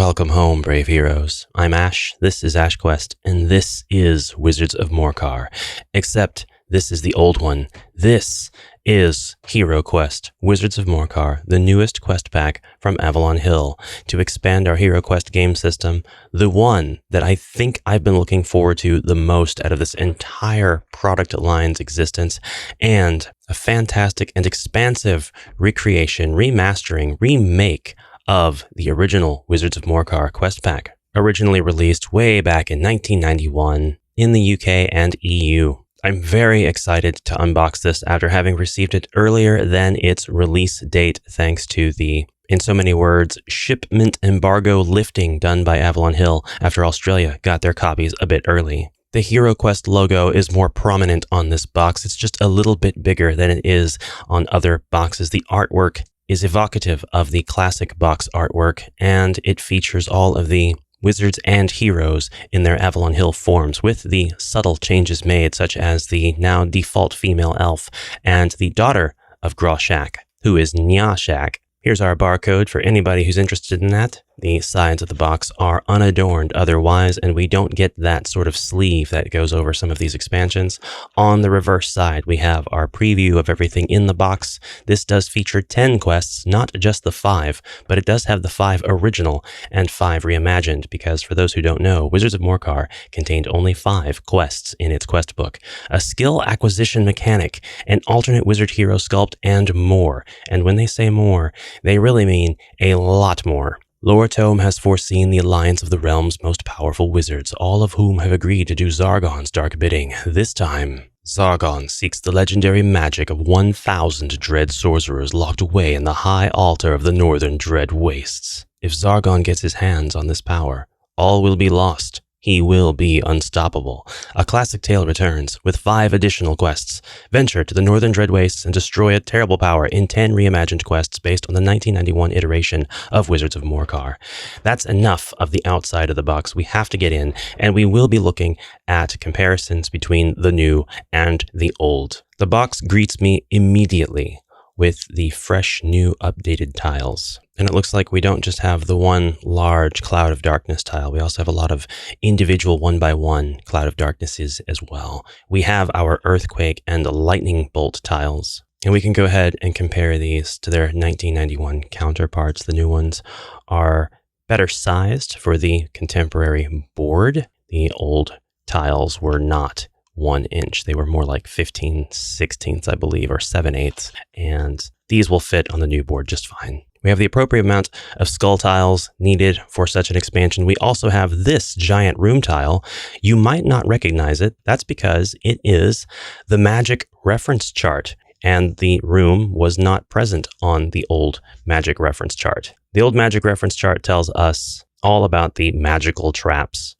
Welcome home, brave heroes. I'm Ash, this is HeroQuest, and this is Wizards of Morcar. Except this is the old one. This is HeroQuest, Wizards of Morcar, the newest quest pack from Avalon Hill to expand our HeroQuest game system, the one that I think I've been looking forward to the most out of this entire product line's existence, and a fantastic and expansive recreation, remastering, remake of the original Wizards of Morcar quest pack, originally released way back in 1991 in the UK and EU. I'm very excited to unbox this after having received it earlier than its release date thanks to the, in so many words, shipment embargo lifting done by Avalon Hill after Australia got their copies a bit early. The HeroQuest logo is more prominent on this box. It's just a little bit bigger than it is on other boxes. The artwork is evocative of the classic box artwork, and it features all of the wizards and heroes in their Avalon Hill forms, with the subtle changes made, such as the now default female elf and the daughter of Groshak, who is Nyashak. Here's our barcode for anybody who's interested in that. The sides of the box are unadorned otherwise, and we don't get that sort of sleeve that goes over some of these expansions. On the reverse side, we have our preview of everything in the box. This does feature 10 quests, not just the 5, but it does have the 5 original and 5 reimagined, because for those who don't know, Wizards of Morcar contained only 5 quests in its quest book, a skill acquisition mechanic, an alternate wizard hero sculpt, and more. And when they say more, they really mean a lot more. Lore Tome has foreseen the alliance of the realm's most powerful wizards, all of whom have agreed to do Zargon's dark bidding. This time, Zargon seeks the legendary magic of 1,000 dread sorcerers locked away in the high altar of the northern dread wastes. If Zargon gets his hands on this power, all will be lost. He will be unstoppable. A classic tale returns with 5 additional quests. Venture to the Northern Dread Wastes and destroy a terrible power in 10 reimagined quests based on the 1991 iteration of Wizards of Morcar. That's enough of the outside of the box. We have to get in, and we will be looking at comparisons between the new and the old. The box greets me immediately with the fresh, new, updated tiles. And it looks like we don't just have the one large Cloud of Darkness tile, we also have a lot of individual one-by-one Cloud of Darknesses as well. We have our Earthquake and Lightning Bolt tiles, and we can go ahead and compare these to their 1991 counterparts. The new ones are better sized for the contemporary board. The old tiles were not 1 inch. They were more like 15/16, I believe, or 7/8, and these will fit on the new board just fine. We have the appropriate amount of skull tiles needed for such an expansion. We also have this giant room tile. You might not recognize it. That's because it is the magic reference chart, and the room was not present on the old magic reference chart. The old magic reference chart tells us all about the magical traps.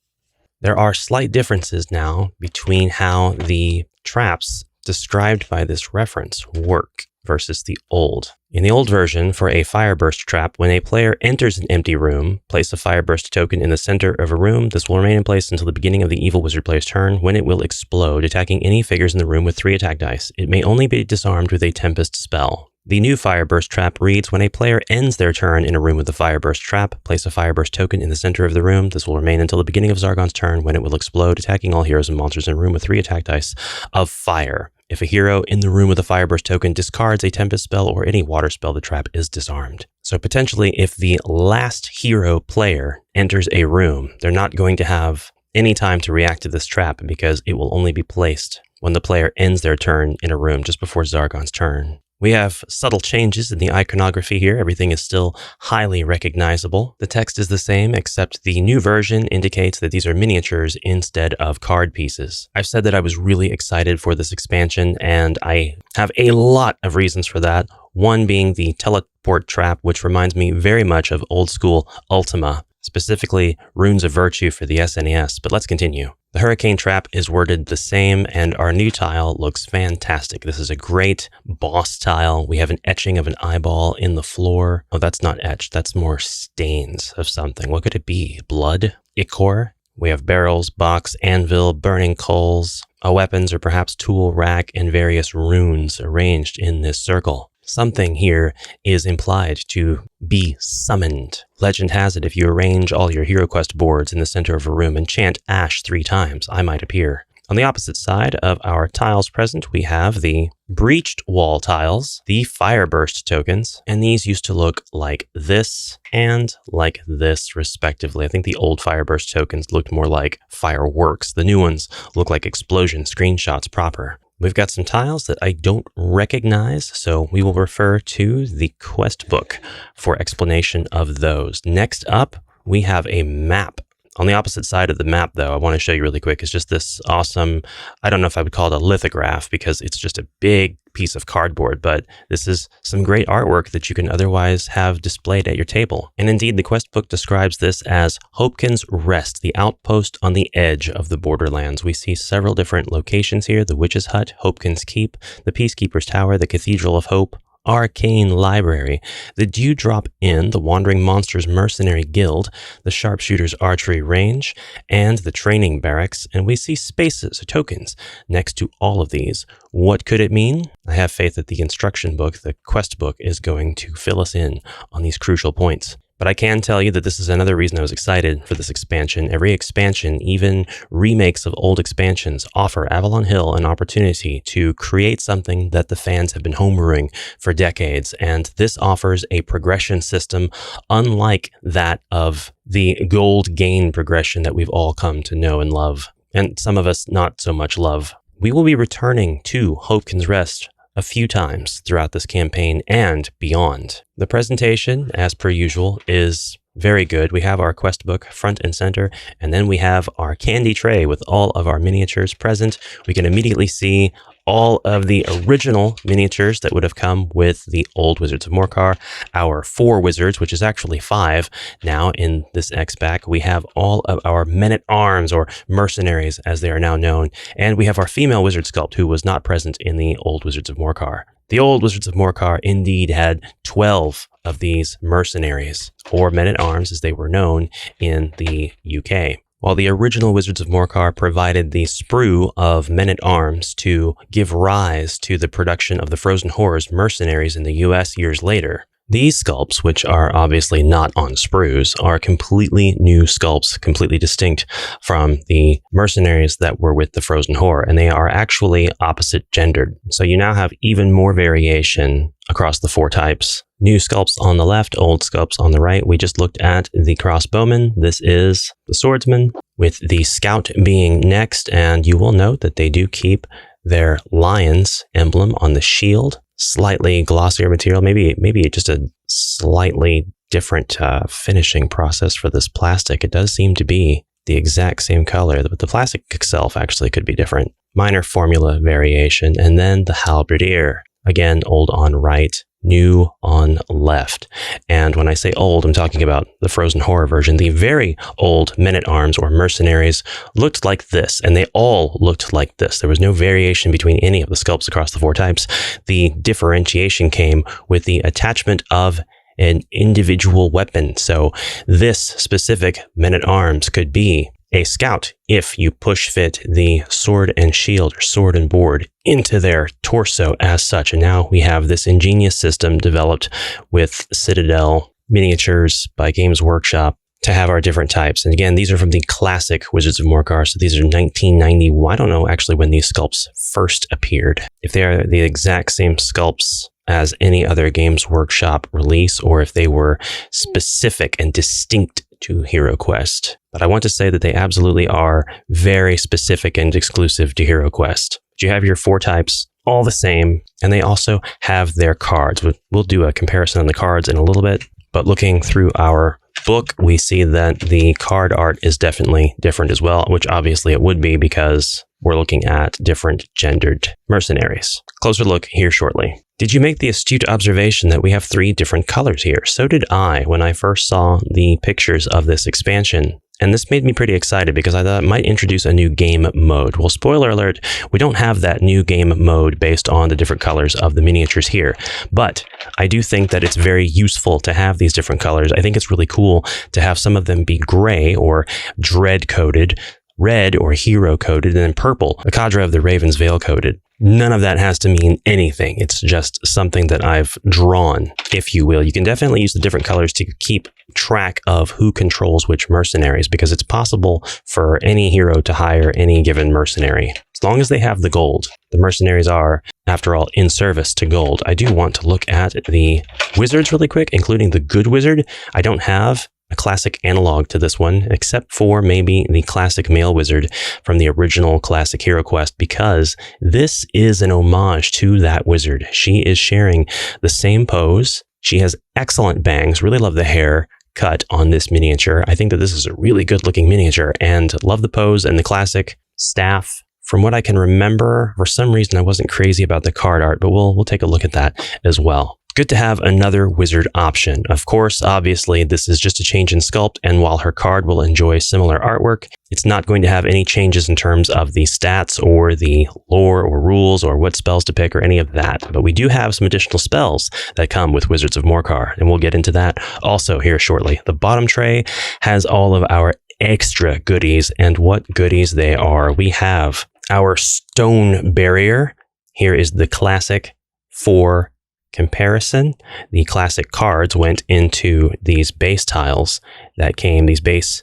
There are slight differences now between how the traps described by this reference work versus the old. In the old version, for a fireburst trap, when a player enters an empty room, place a fireburst token in the center of a room. This will remain in place until the beginning of the evil wizard player's turn, when it will explode, attacking any figures in the room with 3 attack dice. It may only be disarmed with a Tempest spell. The new Fireburst trap reads, when a player ends their turn in a room with a Fireburst trap, place a Fireburst token in the center of the room. This will remain until the beginning of Zargon's turn, when it will explode, attacking all heroes and monsters in a room with 3 attack dice of fire. If a hero in the room with a Fireburst token discards a Tempest spell or any water spell, the trap is disarmed. So potentially, if the last hero player enters a room, they're not going to have any time to react to this trap, because it will only be placed when the player ends their turn in a room just before Zargon's turn. We have subtle changes in the iconography here. Everything is still highly recognizable. The text is the same, except the new version indicates that these are miniatures instead of card pieces. I've said that I was really excited for this expansion, and I have a lot of reasons for that. One being the teleport trap, which reminds me very much of old school Ultima, specifically Runes of Virtue for the SNES, but let's continue. The Hurricane Trap is worded the same, and our new tile looks fantastic. This is a great boss tile. We have an etching of an eyeball in the floor. Oh, that's not etched. That's more stains of something. What could it be? Blood? Ichor? We have barrels, box, anvil, burning coals, a weapons or perhaps tool rack, and various runes arranged in this circle. Something here is implied to be summoned. Legend has it, if you arrange all your HeroQuest boards in the center of a room and chant Ash 3 times, I might appear. On the opposite side of our tiles present, we have the breached wall tiles, the fireburst tokens, and these used to look like this and like this, respectively. I think the old fireburst tokens looked more like fireworks. The new ones look like explosion screenshots proper. We've got some tiles that I don't recognize, so we will refer to the quest book for explanation of those. Next up, we have a map. On the opposite side of the map, though, I want to show you really quick, is just this awesome, I don't know if I would call it a lithograph because it's just a big piece of cardboard, but this is some great artwork that you can otherwise have displayed at your table. And indeed, the quest book describes this as Hopkins Rest, the outpost on the edge of the borderlands. We see several different locations here: the Witch's Hut, Hopkins Keep, the Peacekeeper's Tower, the Cathedral of Hope, Arcane Library, the Dewdrop Inn, the Wandering Monsters Mercenary Guild, the Sharpshooter's Archery Range, and the Training Barracks, and we see spaces, tokens, next to all of these. What could it mean? I have faith that the instruction book, the quest book, is going to fill us in on these crucial points. But I can tell you that this is another reason I was excited for this expansion. Every expansion, even remakes of old expansions, offer Avalon Hill an opportunity to create something that the fans have been homebrewing for decades. And this offers a progression system unlike that of the gold gain progression that we've all come to know and love, and some of us not so much love. We will be returning to Hopkins Rest a few times throughout this campaign and beyond. The presentation, as per usual, is very good. We have our quest book front and center, and then we have our candy tray with all of our miniatures present. We can immediately see all of the original miniatures that would have come with the old Wizards of Morcar, our 4 wizards, which is actually 5 now in this X-Back. We have all of our men-at-arms, or mercenaries as they are now known, and we have our female wizard sculpt, who was not present in the old Wizards of Morcar. The old Wizards of Morcar indeed had 12 of these mercenaries, or men-at-arms as they were known in the UK. While the original Wizards of Morcar provided the sprue of men-at-arms to give rise to the production of the Frozen Horrors mercenaries in the US years later, these sculpts, which are obviously not on sprues, are completely new sculpts, completely distinct from the mercenaries that were with the Frozen Horror, and they are actually opposite gendered. So you now have even more variation across the 4 types. New sculpts on the left, old sculpts on the right. We just looked at the crossbowman. This is the swordsman, with the scout being next, and you will note that they do keep their lion's emblem on the shield. Slightly glossier material, maybe just a slightly different finishing process for this plastic. It does seem to be the exact same color, but the plastic itself actually could be different. Minor formula variation, and then the halberdier. Again, old on right, new on left. And when I say old, I'm talking about the Frozen Horror version. The very old men-at-arms or mercenaries looked like this, and they all looked like this. There was no variation between any of the sculpts across the 4 types. The differentiation came with the attachment of an individual weapon. So this specific men-at-arms could be a scout if you push fit the sword and shield, or sword and board, into their torso as such. And now we have this ingenious system developed with Citadel miniatures by Games Workshop to have our different types. And again, these are from the classic Wizards of Morcar. So these are 1990. I don't know actually when these sculpts first appeared. If they are the exact same sculpts as any other Games Workshop release, or if they were specific and distinct to HeroQuest. But I want to say that they absolutely are very specific and exclusive to HeroQuest. You have your 4 types, all the same, and they also have their cards. We'll do a comparison on the cards in a little bit, but looking through our book, we see that the card art is definitely different as well, which obviously it would be because we're looking at different gendered mercenaries. Closer look here shortly. Did you make the astute observation that we have 3 different colors here? So did I when I first saw the pictures of this expansion. And this made me pretty excited because I thought it might introduce a new game mode. Well, spoiler alert, we don't have that new game mode based on the different colors of the miniatures here. But I do think that it's very useful to have these different colors. I think it's really cool to have some of them be gray or dread coded, red or hero coded, and then purple, a cadre of the Raven's Veil coded. None of that has to mean anything. It's just something that I've drawn, if you will. You can definitely use the different colors to keep track of who controls which mercenaries, because it's possible for any hero to hire any given mercenary. As long as they have the gold. The mercenaries are, after all, in service to gold. I do want to look at the wizards really quick, including the good wizard. I don't have a classic analog to this one, except for maybe the classic male wizard from the original classic HeroQuest, because this is an homage to that wizard. She is sharing the same pose. She has excellent bangs. Really love the hair cut on this miniature. I think that this is a really good looking miniature, and love the pose and the classic staff. From what I can remember, for some reason I wasn't crazy about the card art, but we'll take a look at that as well. Good to have another wizard option. Of course, obviously, this is just a change in sculpt, and while her card will enjoy similar artwork, it's not going to have any changes in terms of the stats or the lore or rules or what spells to pick or any of that. But we do have some additional spells that come with Wizards of Morcar, and we'll get into that also here shortly. The bottom tray has all of our extra goodies, and what goodies they are. We have our stone barrier. Here is the classic for comparison. The classic cards went into these base tiles that came, these base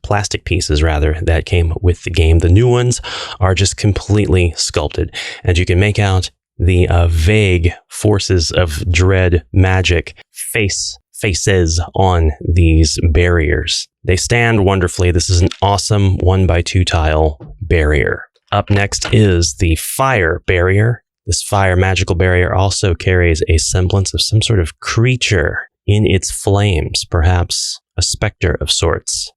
plastic pieces rather, that came with the game. The new ones are just completely sculpted, and you can make out the vague forces of dread magic faces on these barriers. They stand wonderfully. This is an awesome 1x2 tile barrier. Up next is the fire barrier. This fire magical barrier also carries a semblance of some sort of creature in its flames, perhaps a specter of sorts.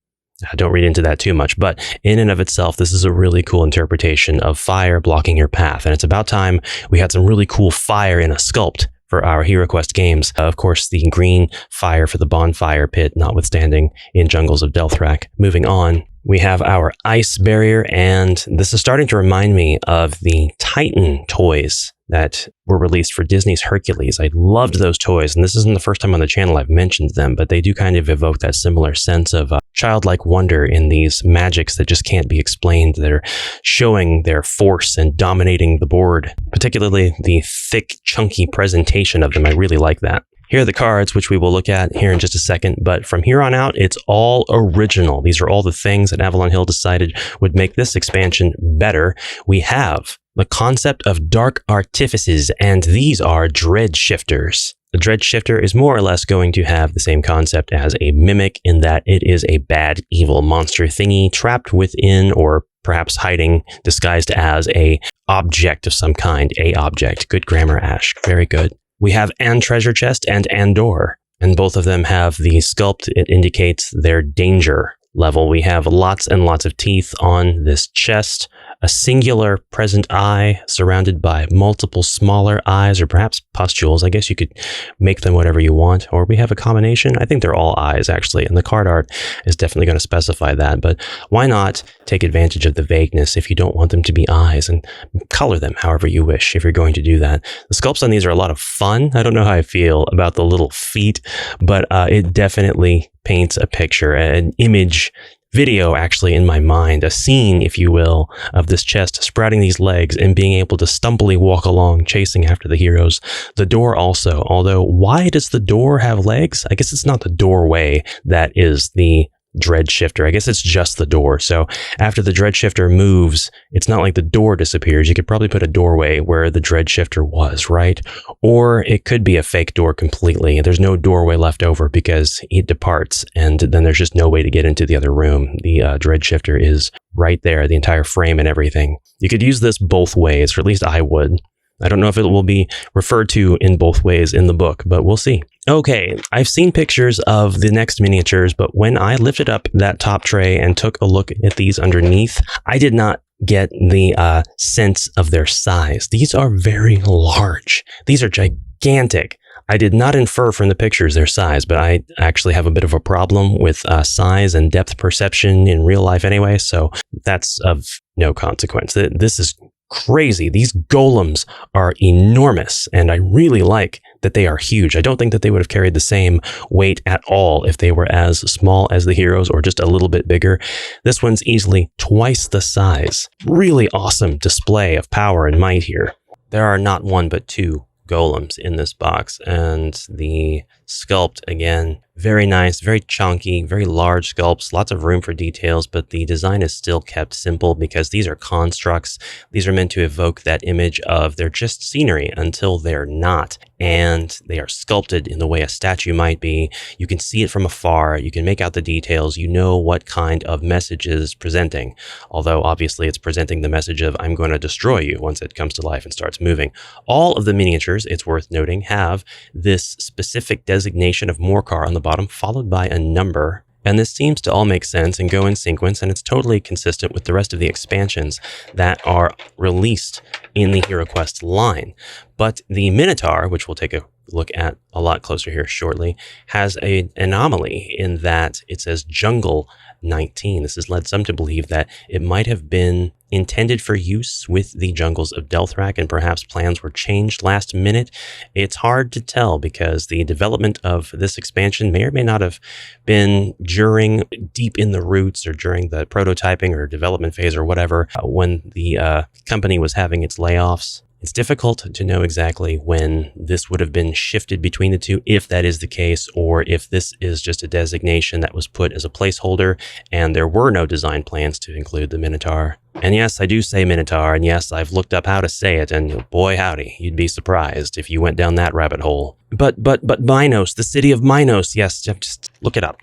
I don't read into that too much, but in and of itself, this is a really cool interpretation of fire blocking your path. And it's about time we had some really cool fire in a sculpt for our HeroQuest games. Of course, the green fire for the bonfire pit, notwithstanding in Jungles of Delthrak. Moving on, we have our ice barrier, and this is starting to remind me of the Titan toys that were released for Disney's Hercules. I loved those toys, and this isn't the first time on the channel I've mentioned them, but they do kind of evoke that similar sense of childlike wonder in these magics that just can't be explained, that are showing their force and dominating the board. Particularly the thick, chunky presentation of them. I really like that. Here are the cards, which we will look at here in just a second, but from here on out, it's all original. These are all the things that Avalon Hill decided would make this expansion better. We have the concept of dark artifices, and these are dread shifters. The dread shifter is more or less going to have the same concept as a mimic, in that it is a bad, evil monster thingy trapped within, or perhaps hiding, disguised as a object of some kind. A object. Good grammar, Ash. Very good. We have An Treasure Chest and Andor, and both of them have the sculpt. It indicates their danger level. We have lots and lots of teeth on this chest, a singular present eye surrounded by multiple smaller eyes, or perhaps pustules. I guess you could make them whatever you want, or we have a combination. I think they're all eyes, actually, and the card art is definitely going to specify that, but why not take advantage of the vagueness if you don't want them to be eyes, and color them however you wish if you're going to do that. The sculpts on these are a lot of fun. I don't know how I feel about the little feet, but it definitely paints a picture, an image, video actually in my mind, a scene, if you will, of this chest sprouting these legs and being able to stumbly walk along chasing after the heroes. The door also, although why does the door have legs? I guess it's not the doorway that is the dread shifter. I guess it's just the door. So after the dread shifter moves, it's not like the door disappears. You could probably put a doorway where the dread shifter was, right? Or it could be a fake door completely. There's no doorway left over because it departs, and then there's just no way to get into the other room. The dread shifter is right there, the entire frame and everything. You could use this both ways, or at least I would. I don't know if it will be referred to in both ways in the book, but we'll see. Okay, I've seen pictures of the next miniatures, but when I lifted up that top tray and took a look at these underneath, I did not get the sense of their size. These are very large. These are gigantic. I did not infer from the pictures their size, but I actually have a bit of a problem with size and depth perception in real life anyway, so that's of no consequence. This is crazy. These golems are enormous, and I really like that they are huge. I don't think that they would have carried the same weight at all if they were as small as the heroes or just a little bit bigger. This one's easily twice the size. Really awesome display of power and might here. There are not one but two golems in this box, and the sculpt, again, very nice, very chunky, very large sculpts, lots of room for details, but the design is still kept simple because these are constructs. These are meant to evoke that image of they're just scenery until they're not, and they are sculpted in the way a statue might be. You can see it from afar, you can make out the details, you know what kind of message it is presenting, although obviously it's presenting the message of I'm going to destroy you once it comes to life and starts moving. All of the miniatures, it's worth noting, have this specific designation of Morcar on the bottom, followed by a number. And this seems to all make sense and go in sequence, and it's totally consistent with the rest of the expansions that are released in the HeroQuest line. But the Minotaur, which we'll take a look at a lot closer here shortly, has an anomaly in that it says Jungle 19. This has led some to believe that it might have been intended for use with the jungles of Delthrak, and perhaps plans were changed last minute. It's hard to tell because the development of this expansion may or may not have been during deep in the roots or during the prototyping or development phase or whatever, when the company was having its layoffs. It's difficult to know exactly when this would have been shifted between the two, if that is the case, or if this is just a designation that was put as a placeholder and there were no design plans to include the Minotaur. And yes, I do say Minotaur, and yes, I've looked up how to say it, and boy howdy, you'd be surprised if you went down that rabbit hole. But Minos, the city of Minos, yes, just look it up,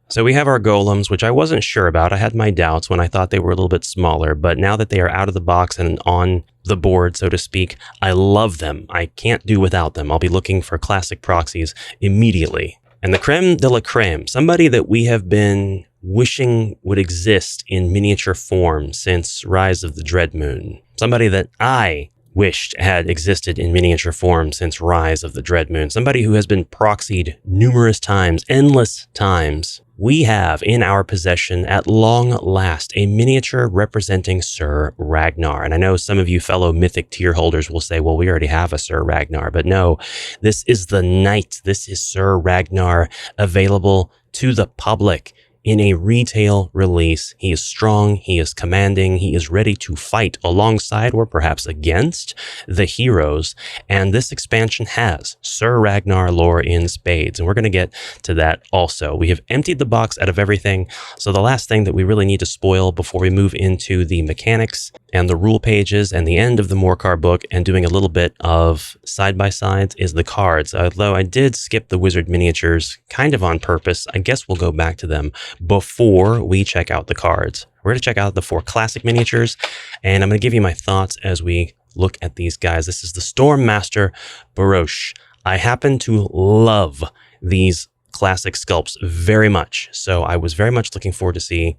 So we have our golems, which I wasn't sure about. I had my doubts when I thought they were a little bit smaller, but now that they are out of the box and on the board, so to speak, I love them. I can't do without them. I'll be looking for classic proxies immediately. And the creme de la creme, somebody that we have been wishing would exist in miniature form since Rise of the Dread Moon. Somebody that I wished had existed in miniature form since Rise of the Dread Moon. Somebody who has been proxied numerous times, endless times. We have in our possession, at long last, a miniature representing Sir Ragnar. And I know some of you fellow Mythic tier holders will say, well, we already have a Sir Ragnar. But no, this is the Knight. This is Sir Ragnar, available to the public in a retail release. He is strong, he is commanding, he is ready to fight alongside or perhaps against the heroes. And this expansion has Sir Ragnar lore in spades, and we're going to get to that also. We have emptied the box out of everything, so the last thing that we really need to spoil before we move into the mechanics and the rule pages and the end of the Morcar book and doing a little bit of side-by-sides is the cards. Although I did skip the wizard miniatures kind of on purpose, I guess we'll go back to them before we check out the cards. We're going to check out the 4 classic miniatures, and I'm going to give you my thoughts as we look at these guys. This is the Stormmaster Baroche. I happen to love these classic sculpts very much, so I was very much looking forward to seeing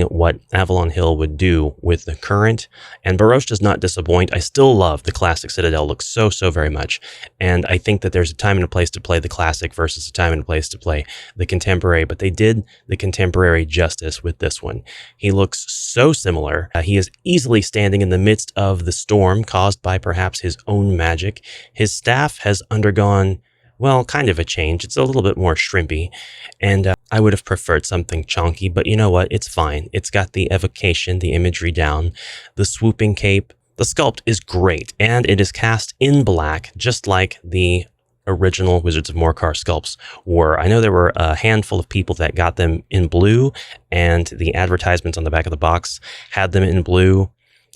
what Avalon Hill would do with the current, and Baroche does not disappoint. I still love the classic Citadel look so very much, and I think that there's a time and a place to play the classic versus a time and a place to play the contemporary, but they did the contemporary justice with this one. He looks so similar. He is easily standing in the midst of the storm caused by perhaps his own magic. His staff has undergone, well, kind of a change. It's a little bit more shrimpy, and I would have preferred something chunky, but you know what? It's fine. It's got the evocation, the imagery down, the swooping cape. The sculpt is great, and it is cast in black, just like the original Wizards of Morcar sculpts were. I know there were a handful of people that got them in blue, and the advertisements on the back of the box had them in blue.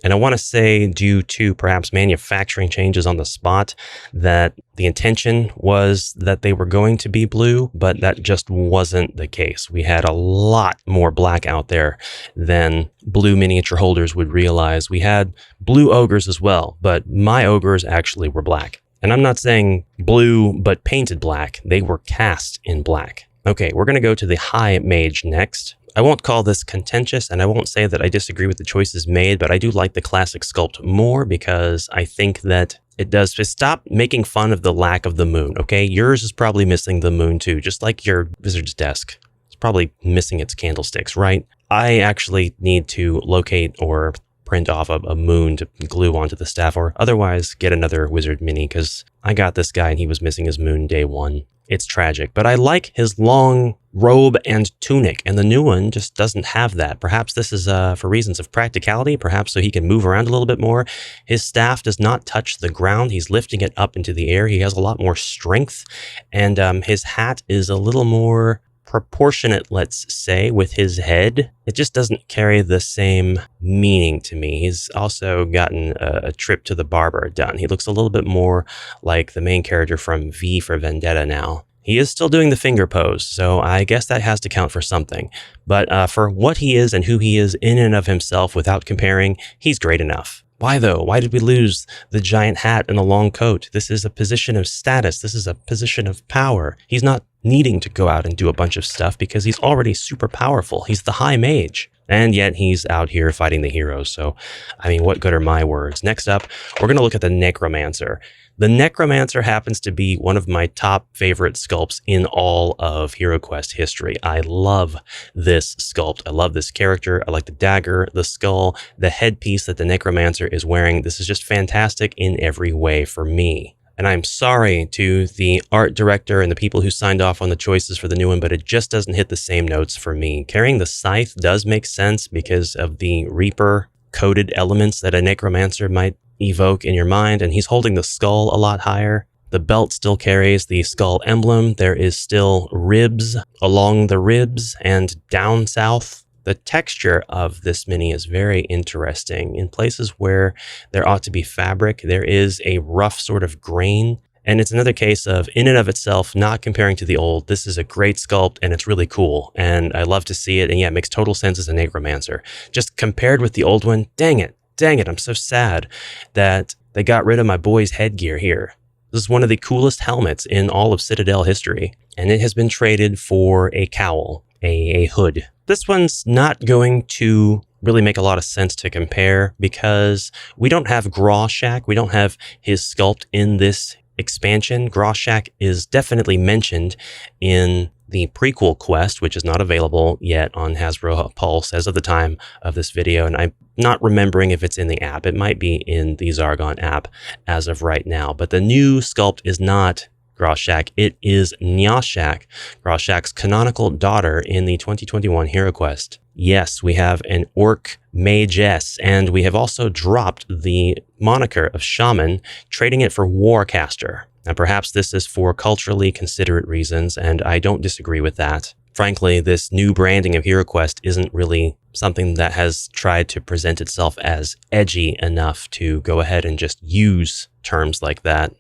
And I want to say, due to perhaps manufacturing changes on the spot, that the intention was that they were going to be blue, but that just wasn't the case. We had a lot more black out there than blue miniature holders would realize. We had blue ogres as well, but my ogres actually were black. And I'm not saying blue, but painted black. They were cast in black. Okay, we're going to go to the High Mage next. I won't call this contentious, and I won't say that I disagree with the choices made, but I do like the classic sculpt more because I think that it does just stop making fun of the lack of the moon, okay? Yours is probably missing the moon too, just like your wizard's desk. It's probably missing its candlesticks, right? I actually need to locate or print off a moon to glue onto the staff, or otherwise get another wizard mini, because I got this guy and he was missing his moon day one. It's tragic, but I like his long robe and tunic, and the new one just doesn't have that. Perhaps this is for reasons of practicality, perhaps so he can move around a little bit more. His staff does not touch the ground. He's lifting it up into the air. He has a lot more strength, and his hat is a little more proportionate, let's say, with his head. It just doesn't carry the same meaning to me. He's also gotten a trip to the barber done. He looks a little bit more like the main character from V for Vendetta now. He is still doing the finger pose, so I guess that has to count for something. But for what he is and who he is in and of himself, without comparing, he's great enough. Why though? Why did we lose the giant hat and the long coat? This is a position of status. This is a position of power. He's not needing to go out and do a bunch of stuff because he's already super powerful. He's the high mage. And yet he's out here fighting the heroes. So, I mean, what good are my words? Next up, we're going to look at the Necromancer. The Necromancer happens to be one of my top favorite sculpts in all of HeroQuest history. I love this sculpt. I love this character. I like the dagger, the skull, the headpiece that the Necromancer is wearing. This is just fantastic in every way for me. And I'm sorry to the art director and the people who signed off on the choices for the new one, but it just doesn't hit the same notes for me. Carrying the scythe does make sense because of the Reaper-coded elements that a Necromancer might evoke in your mind, and he's holding the skull a lot higher. The belt still carries the skull emblem. There is still ribs along the ribs and down south. The texture of this mini is very interesting. In places where there ought to be fabric, there is a rough sort of grain. And it's another case of, in and of itself, not comparing to the old. This is a great sculpt, and it's really cool. And I love to see it. And yeah, it makes total sense as a Necromancer. Just compared with the old one, dang it, I'm so sad that they got rid of my boy's headgear here. This is one of the coolest helmets in all of Citadel history. And it has been traded for a cowl, a hood. This one's not going to really make a lot of sense to compare because we don't have Grawshak. We don't have his sculpt in this expansion. Grawshak is definitely mentioned in the prequel quest, which is not available yet on Hasbro Pulse as of the time of this video. And I'm not remembering if it's in the app. It might be in the Zargon app as of right now. But the new sculpt is not Grawshak. It is Nyashak, Grawshak's canonical daughter in the 2021 HeroQuest. Yes, we have an orc magess, and we have also dropped the moniker of shaman, trading it for warcaster. Now, perhaps this is for culturally considerate reasons, and I don't disagree with that. Frankly, this new branding of HeroQuest isn't really something that has tried to present itself as edgy enough to go ahead and just use terms like that.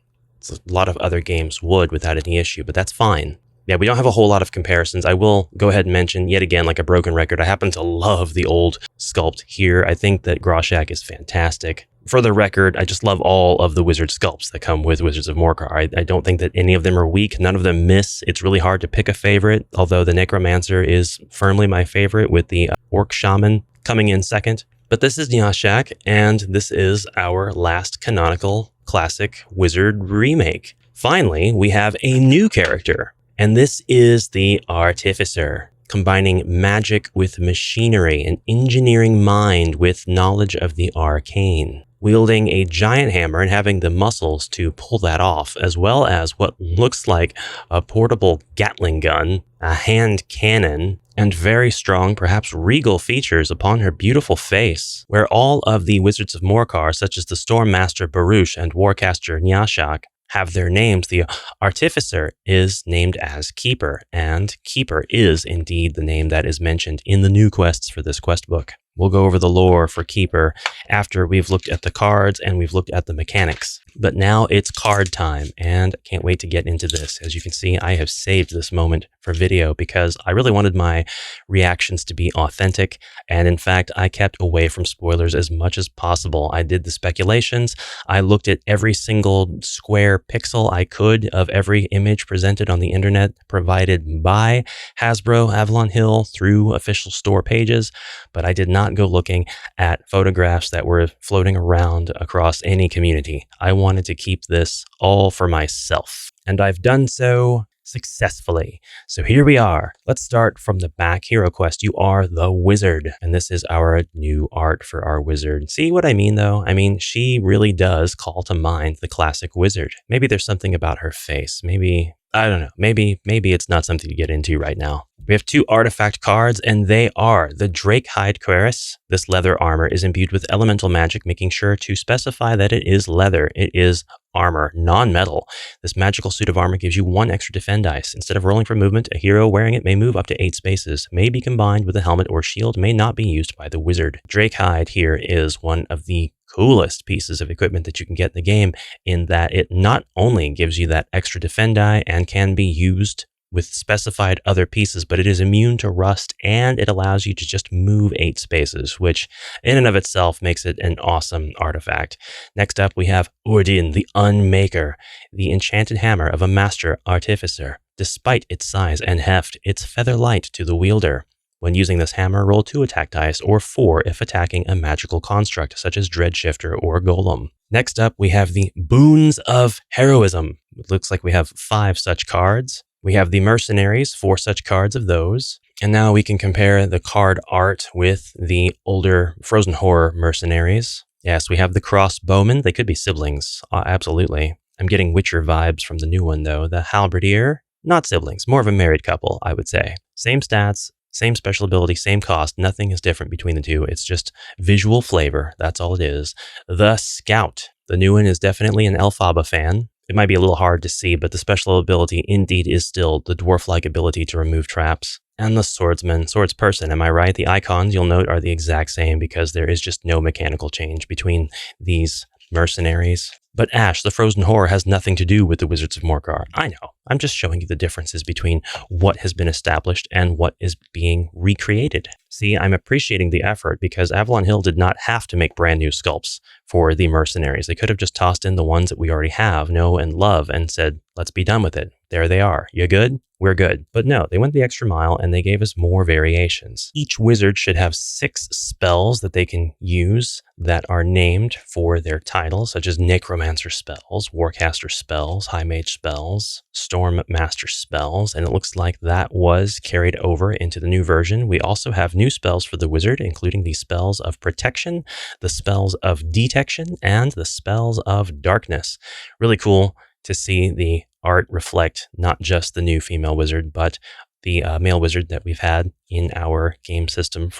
A lot of other games would without any issue, but that's fine. Yeah, we don't have a whole lot of comparisons. I will go ahead and mention, yet again, like a broken record, I happen to love the old sculpt here. I think that Grawshak is fantastic. For the record, I just love all of the wizard sculpts that come with Wizards of Morcar. I don't think that any of them are weak. None of them miss. It's really hard to pick a favorite, although the Necromancer is firmly my favorite, with the Orc Shaman coming in second. But this is Nyashak, and this is our last canonical classic wizard remake. Finally, we have a new character, and this is the Artificer, combining magic with machinery, an engineering mind with knowledge of the arcane, wielding a giant hammer and having the muscles to pull that off, as well as what looks like a portable Gatling gun, a hand cannon, and very strong, perhaps regal features upon her beautiful face, where all of the Wizards of Morcar, such as the Stormmaster Baruch and Warcaster Nyashak, have their names. The Artificer is named as Keeper, and Keeper is indeed the name that is mentioned in the new quests for this quest book. We'll go over the lore for Keeper after we've looked at the cards and we've looked at the mechanics. But now it's card time, and I can't wait to get into this. As you can see, I have saved this moment for video because I really wanted my reactions to be authentic. And in fact, I kept away from spoilers as much as possible. I did the speculations. I looked at every single square pixel I could of every image presented on the internet provided by Hasbro, Avalon Hill, through official store pages. But I did not go looking at photographs that were floating around across any community. I wanted to keep this all for myself. And I've done so successfully. So here we are. Let's start from the back. HeroQuest, you are the wizard. And this is our new art for our wizard. See what I mean, though? I mean, she really does call to mind the classic wizard. Maybe there's something about her face. Maybe, I don't know. Maybe it's not something to get into right now. We have 2 artifact cards, and they are the Drake Hide Cuirass. This leather armor is imbued with elemental magic, making sure to specify that it is leather. It is armor, non-metal. This magical suit of armor gives you 1 extra defend dice. Instead of rolling for movement, a hero wearing it may move up to 8 spaces, may be combined with a helmet or shield, may not be used by the wizard. Drake Hide here is one of the coolest pieces of equipment that you can get in the game, in that it not only gives you that extra defend die and can be used with specified other pieces, but it is immune to rust, and it allows you to just move 8 spaces, which in and of itself makes it an awesome artifact. Next up, we have Urdin, the Unmaker, the enchanted hammer of a master artificer. Despite its size and heft, it's feather light to the wielder. When using this hammer, roll 2 attack dice, or 4 if attacking a magical construct, such as Dreadshifter or Golem. Next up, we have the Boons of Heroism. It looks like we have 5 such cards. We have the Mercenaries, 4 such cards of those. And now we can compare the card art with the older Frozen Horror Mercenaries. Yes, we have the Crossbowmen. They could be siblings, absolutely. I'm getting Witcher vibes from the new one, though. The Halberdier, not siblings, more of a married couple, I would say. Same stats, same special ability, same cost. Nothing is different between the two. It's just visual flavor. That's all it is. The Scout. The new one is definitely an Elphaba fan. It might be a little hard to see, but the special ability indeed is still the dwarf-like ability to remove traps. And the Swordsman, Swordsperson, am I right? The icons, you'll note, are the exact same because there is just no mechanical change between these mercenaries. But Ash, the Frozen Horror, has nothing to do with the Wizards of Morcar. I know. I'm just showing you the differences between what has been established and what is being recreated. See, I'm appreciating the effort because Avalon Hill did not have to make brand new sculpts for the mercenaries. They could have just tossed in the ones that we already have, know and love, and said, let's be done with it. There they are. You good? We're good. But no, they went the extra mile and they gave us more variations. Each wizard should have 6 spells that they can use that are named for their title, such as Necromancer spells, Warcaster spells, High Mage spells, Storm Master spells, and it looks like that was carried over into the new version. We also have new spells for the wizard, including the spells of protection, the spells of detection, and the spells of darkness. Really cool to see the art reflect not just the new female wizard, but the male wizard that we've had in our game system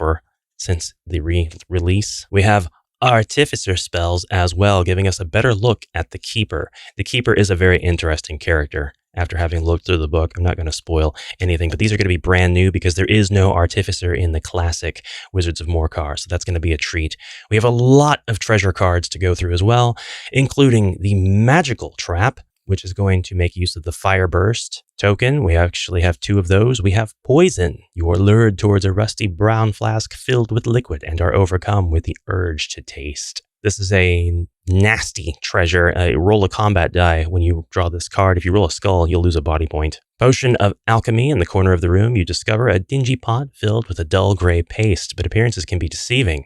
since the release. We have Artificer spells as well, giving us a better look at the Keeper. The Keeper is a very interesting character. After having looked through the book, I'm not going to spoil anything, but these are going to be brand new because there is no Artificer in the classic Wizards of Morcar, so that's going to be a treat. We have a lot of treasure cards to go through as well, including the Magical Trap, which is going to make use of the Fire Burst token. We actually have 2 of those. We have Poison. You are lured towards a rusty brown flask filled with liquid and are overcome with the urge to taste. This is a nasty treasure. Roll a combat die when you draw this card. If you roll a skull, you'll lose a body point. Potion of Alchemy. In the corner of the room, you discover a dingy pot filled with a dull gray paste, but appearances can be deceiving.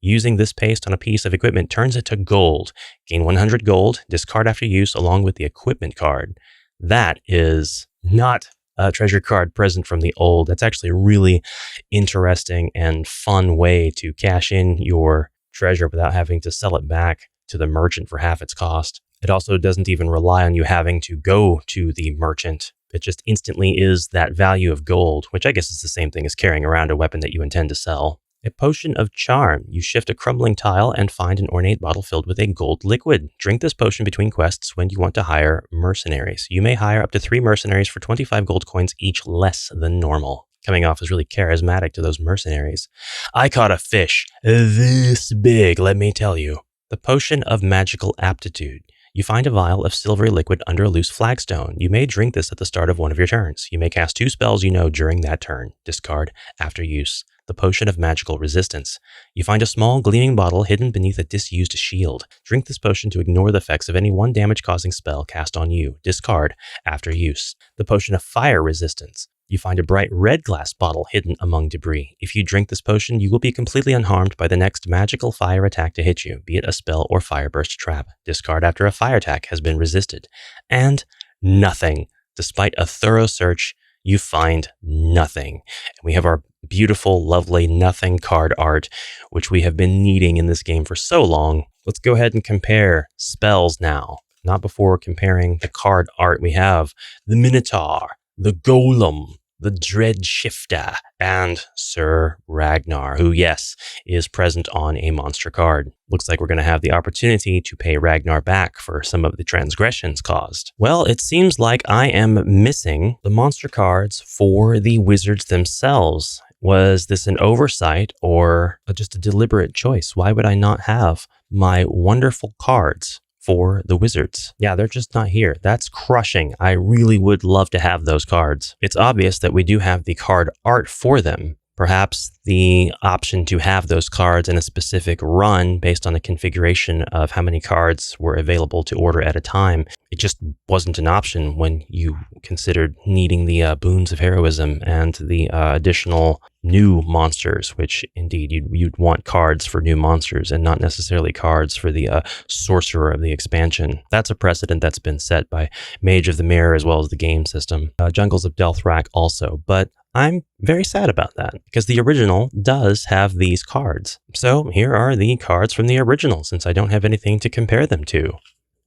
Using this paste on a piece of equipment turns it to gold. Gain 100 gold, discard after use along with the equipment card. That is not a treasure card present from the old. That's actually a really interesting and fun way to cash in your treasure without having to sell it back to the merchant for half its cost. It also doesn't even rely on you having to go to the merchant. It just instantly is that value of gold, which I guess is the same thing as carrying around a weapon that you intend to sell. A Potion of Charm. You shift a crumbling tile and find an ornate bottle filled with a gold liquid. Drink this potion between quests when you want to hire mercenaries. You may hire up to 3 mercenaries for 25 gold coins each, less than normal. Coming off as really charismatic to those mercenaries. I caught a fish this big, let me tell you. The Potion of Magical Aptitude. You find a vial of silvery liquid under a loose flagstone. You may drink this at the start of one of your turns. You may cast 2 spells you know during that turn. Discard after use. The Potion of Magical Resistance. You find a small, gleaming bottle hidden beneath a disused shield. Drink this potion to ignore the effects of any 1 damage-causing spell cast on you. Discard after use. The Potion of Fire Resistance. You find a bright red glass bottle hidden among debris. If you drink this potion, you will be completely unharmed by the next magical fire attack to hit you, be it a spell or fire burst trap. Discard after a fire attack has been resisted. And nothing. Despite a thorough search, you find nothing. And we have our beautiful, lovely nothing card art, which we have been needing in this game for so long. Let's go ahead and compare spells now. Not before comparing the card art. We have the Minotaur, the Golem, the Dread Shifter, and Sir Ragnar, who, yes, is present on a monster card. Looks like we're going to have the opportunity to pay Ragnar back for some of the transgressions caused. Well, it seems like I am missing the monster cards for the wizards themselves. Was this an oversight or just a deliberate choice? Why would I not have my wonderful cards for the wizards? Yeah, they're just not here. That's crushing. I really would love to have those cards. It's obvious that we do have the card art for them. Perhaps the option to have those cards in a specific run based on the configuration of how many cards were available to order at a time. It just wasn't an option when you considered needing the boons of heroism and the additional new monsters, which indeed you'd want cards for new monsters and not necessarily cards for the sorcerer of the expansion. That's a precedent that's been set by Mage of the Mirror as well as the game system. Jungles of Delthrak also, but I'm very sad about that because the original does have these cards. So here are the cards from the original since I don't have anything to compare them to.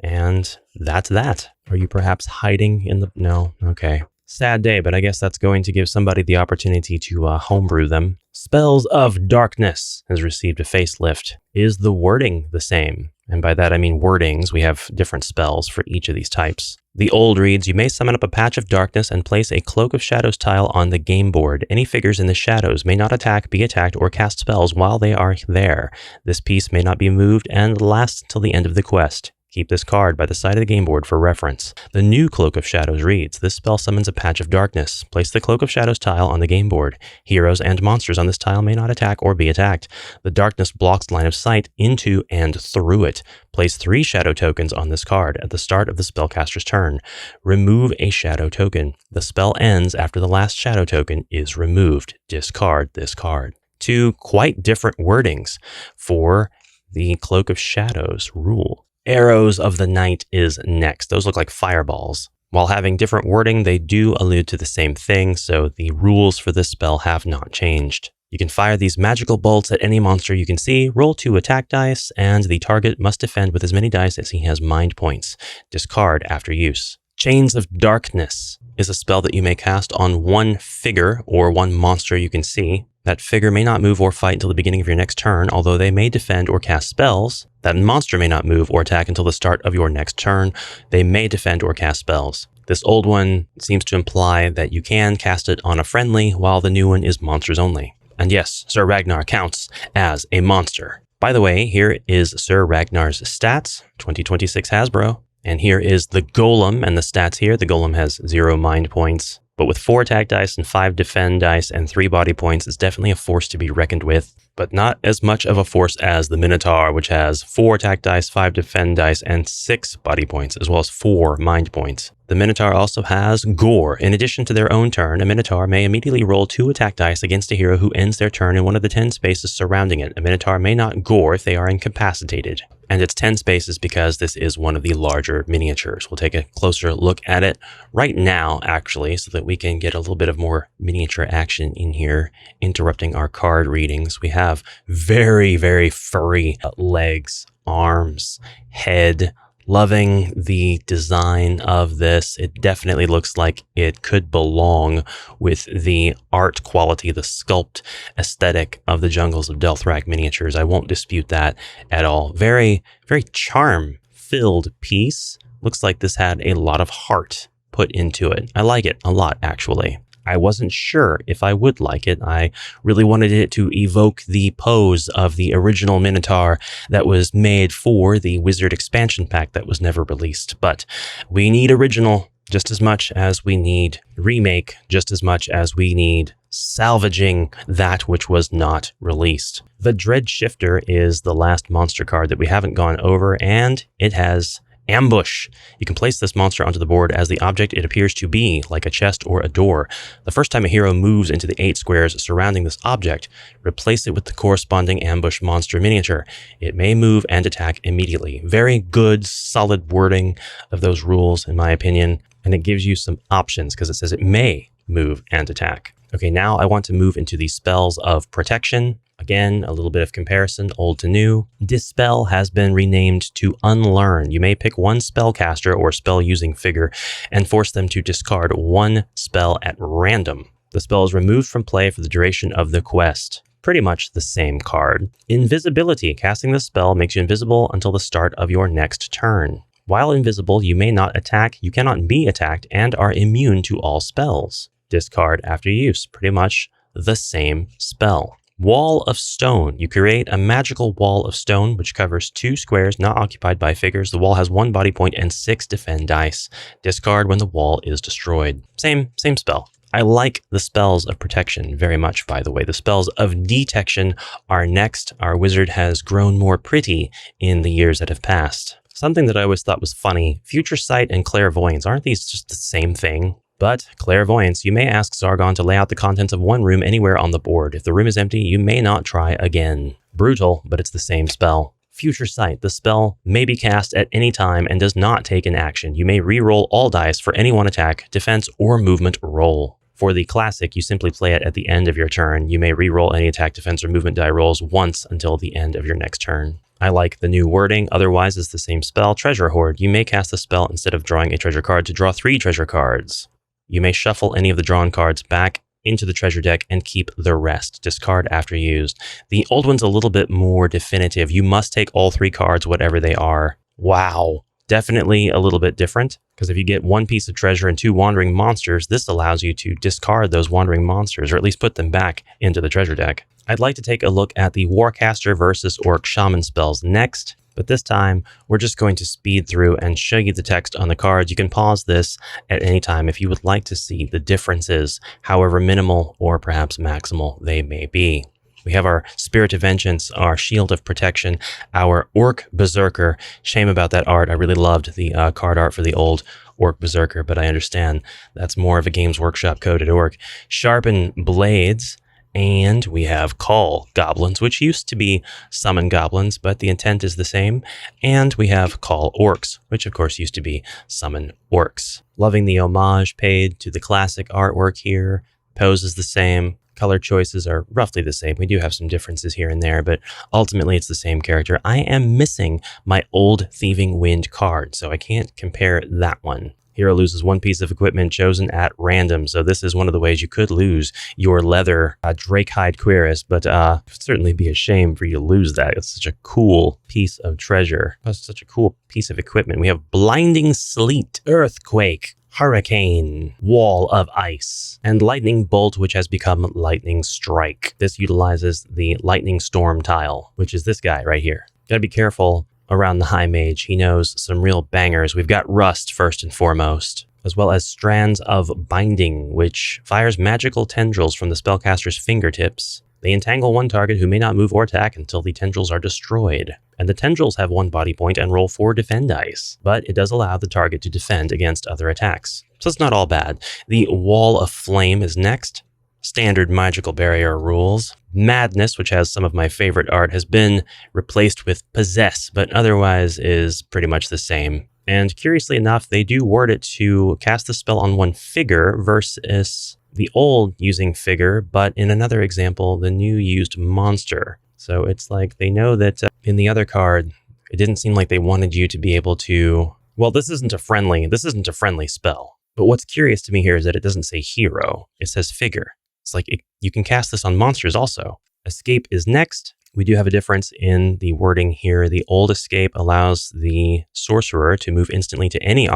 And that's that. Are you perhaps hiding in the... No? Okay. Sad day, but I guess that's going to give somebody the opportunity to homebrew them. Spells of Darkness has received a facelift. Is the wording the same? And by that I mean wordings. We have different spells for each of these types. The old reads, you may summon up a patch of darkness and place a Cloak of Shadows tile on the game board. Any figures in the shadows may not attack, be attacked, or cast spells while they are there. This piece may not be moved and lasts until the end of the quest. Keep this card by the side of the game board for reference. The new Cloak of Shadows reads, this spell summons a patch of darkness. Place the Cloak of Shadows tile on the game board. Heroes and monsters on this tile may not attack or be attacked. The darkness blocks line of sight into and through it. Place 3 shadow tokens on this card at the start of the spellcaster's turn. Remove a shadow token. The spell ends after the last shadow token is removed. Discard this card. 2 quite different wordings for the Cloak of Shadows rule. Arrows of the Night is next. Those look like fireballs. While having different wording, they do allude to the same thing, so the rules for this spell have not changed. You can fire these magical bolts at any monster you can see, roll 2 attack dice, and the target must defend with as many dice as he has mind points. Discard after use. Chains of Darkness is a spell that you may cast on one figure or one monster you can see. That figure may not move or fight until the beginning of your next turn, although they may defend or cast spells. That monster may not move or attack until the start of your next turn. They may defend or cast spells. This old one seems to imply that you can cast it on a friendly, while the new one is monsters only. And yes, Sir Ragnar counts as a monster. By the way, here is Sir Ragnar's stats, 2026 Hasbro. And here is the Golem and the stats here. The Golem has 0 mind points, but with 4 attack dice and 5 defend dice and 3 body points, it's definitely a force to be reckoned with, but not as much of a force as the Minotaur, which has 4 attack dice, 5 defend dice, and 6 body points, as well as 4 mind points. The Minotaur also has Gore. In addition to their own turn, a Minotaur may immediately roll 2 attack dice against a hero who ends their turn in one of the 10 spaces surrounding it. A Minotaur may not Gore if they are incapacitated. And it's 10 spaces because this is one of the larger miniatures. We'll take a closer look at it right now, actually, so that we can get a little bit of more miniature action in here, interrupting our card readings. We have very, very furry legs, arms, head. Loving the design of this. It definitely looks like it could belong with the art quality, the sculpt aesthetic of the Jungles of Delthrak miniatures. I won't dispute that at all. Very, very charm-filled piece. Looks like this had a lot of heart put into it. I like it a lot, actually. I wasn't sure if I would like it. I really wanted it to evoke the pose of the original Minotaur that was made for the Wizard expansion pack that was never released. But we need original just as much as we need remake, just as much as we need salvaging that which was not released. The Dread Shifter is the last monster card that we haven't gone over, and it has Ambush. You can place this monster onto the board as the object it appears to be, like a chest or a door. The first time a hero moves into the 8 squares surrounding this object, replace it with the corresponding ambush monster miniature. It may move and attack immediately. Very good, solid wording of those rules, in my opinion. and it gives you some options because it says it may move and attack. Okay, now I want to move into the spells of protection. Again, a little bit of comparison, old to new. Dispel has been renamed to Unlearn. You may pick one spellcaster or spell-using figure and force them to discard one spell at random. The spell is removed from play for the duration of the quest. Pretty much the same card. Invisibility. Casting this spell makes you invisible until the start of your next turn. While invisible, you may not attack, you cannot be attacked, and are immune to all spells. Discard after use. Pretty much the same spell. Wall of Stone. You create a magical wall of stone which covers 2 squares not occupied by figures. The wall has 1 body point and 6 defend dice. Discard when the wall is destroyed. Same spell. I like the spells of protection very much, by the way. The spells of detection are next. Our wizard has grown more pretty in the years that have passed. Something that I always thought was funny, Future Sight and Clairvoyance, aren't these just the same thing? But Clairvoyance, you may ask Zargon to lay out the contents of one room anywhere on the board. If the room is empty, you may not try again. Brutal, but it's the same spell. Future Sight, the spell may be cast at any time and does not take an action. You may re-roll all dice for any one attack, defense, or movement roll. For the classic, you simply play it at the end of your turn. You may re-roll any attack, defense, or movement die rolls once until the end of your next turn. I like the new wording, otherwise it's the same spell. Treasure Hoard, you may cast the spell instead of drawing a treasure card to draw 3 treasure cards. You may shuffle any of the drawn cards back into the treasure deck and keep the rest. Discard after used. The old one's a little bit more definitive. You must take all 3 cards, whatever they are. Wow. Definitely a little bit different, because if you get 1 piece of treasure and 2 wandering monsters, this allows you to discard those wandering monsters, or at least put them back into the treasure deck. I'd like to take a look at the Warcaster versus Orc Shaman spells next. But this time, we're just going to speed through and show you the text on the cards. You can pause this at any time if you would like to see the differences, however minimal or perhaps maximal they may be. We have our Spirit of Vengeance, our Shield of Protection, our Orc Berserker. Shame about that art. I really loved the card art for the old Orc Berserker, but I understand that's more of a Games Workshop coded orc. Sharpen Blades. And we have Call Goblins, which used to be Summon Goblins, but the intent is the same. And we have Call Orcs, which of course used to be Summon Orcs. Loving the homage paid to the classic artwork here. Pose is the same. Color choices are roughly the same. We do have some differences here and there, but ultimately it's the same character. I am missing my old Thieving Wind card, so I can't compare that one. Hero loses 1 piece of equipment chosen at random, so this is one of the ways you could lose your leather Drakehide Cuirass, but it would certainly be a shame for you to lose that. It's such a cool piece of treasure. It's such a cool piece of equipment. We have Blinding Sleet, Earthquake, Hurricane, Wall of Ice, and Lightning Bolt, which has become Lightning Strike. This utilizes the Lightning Storm tile, which is this guy right here. Gotta be careful around the High Mage. He knows some real bangers. We've got Rust first and foremost, as well as Strands of Binding, which fires magical tendrils from the spellcaster's fingertips. They entangle one target who may not move or attack until the tendrils are destroyed. And the tendrils have 1 body point and roll 4 defend dice, but it does allow the target to defend against other attacks. So it's not all bad. The Wall of Flame is next. Standard magical barrier rules. Madness, which has some of my favorite art, has been replaced with Possess, but otherwise is pretty much the same. And curiously enough, they do word it to cast the spell on 1 figure versus the old using figure, but in another example, the new used monster. So it's like they know that in the other card, it didn't seem like they wanted you to be able to, well, this isn't a friendly spell. But what's curious to me here is that it doesn't say hero, it says figure. It's like you can cast this on monsters also. Escape is next. We do have a difference in the wording here. The old escape allows the sorcerer to move instantly to any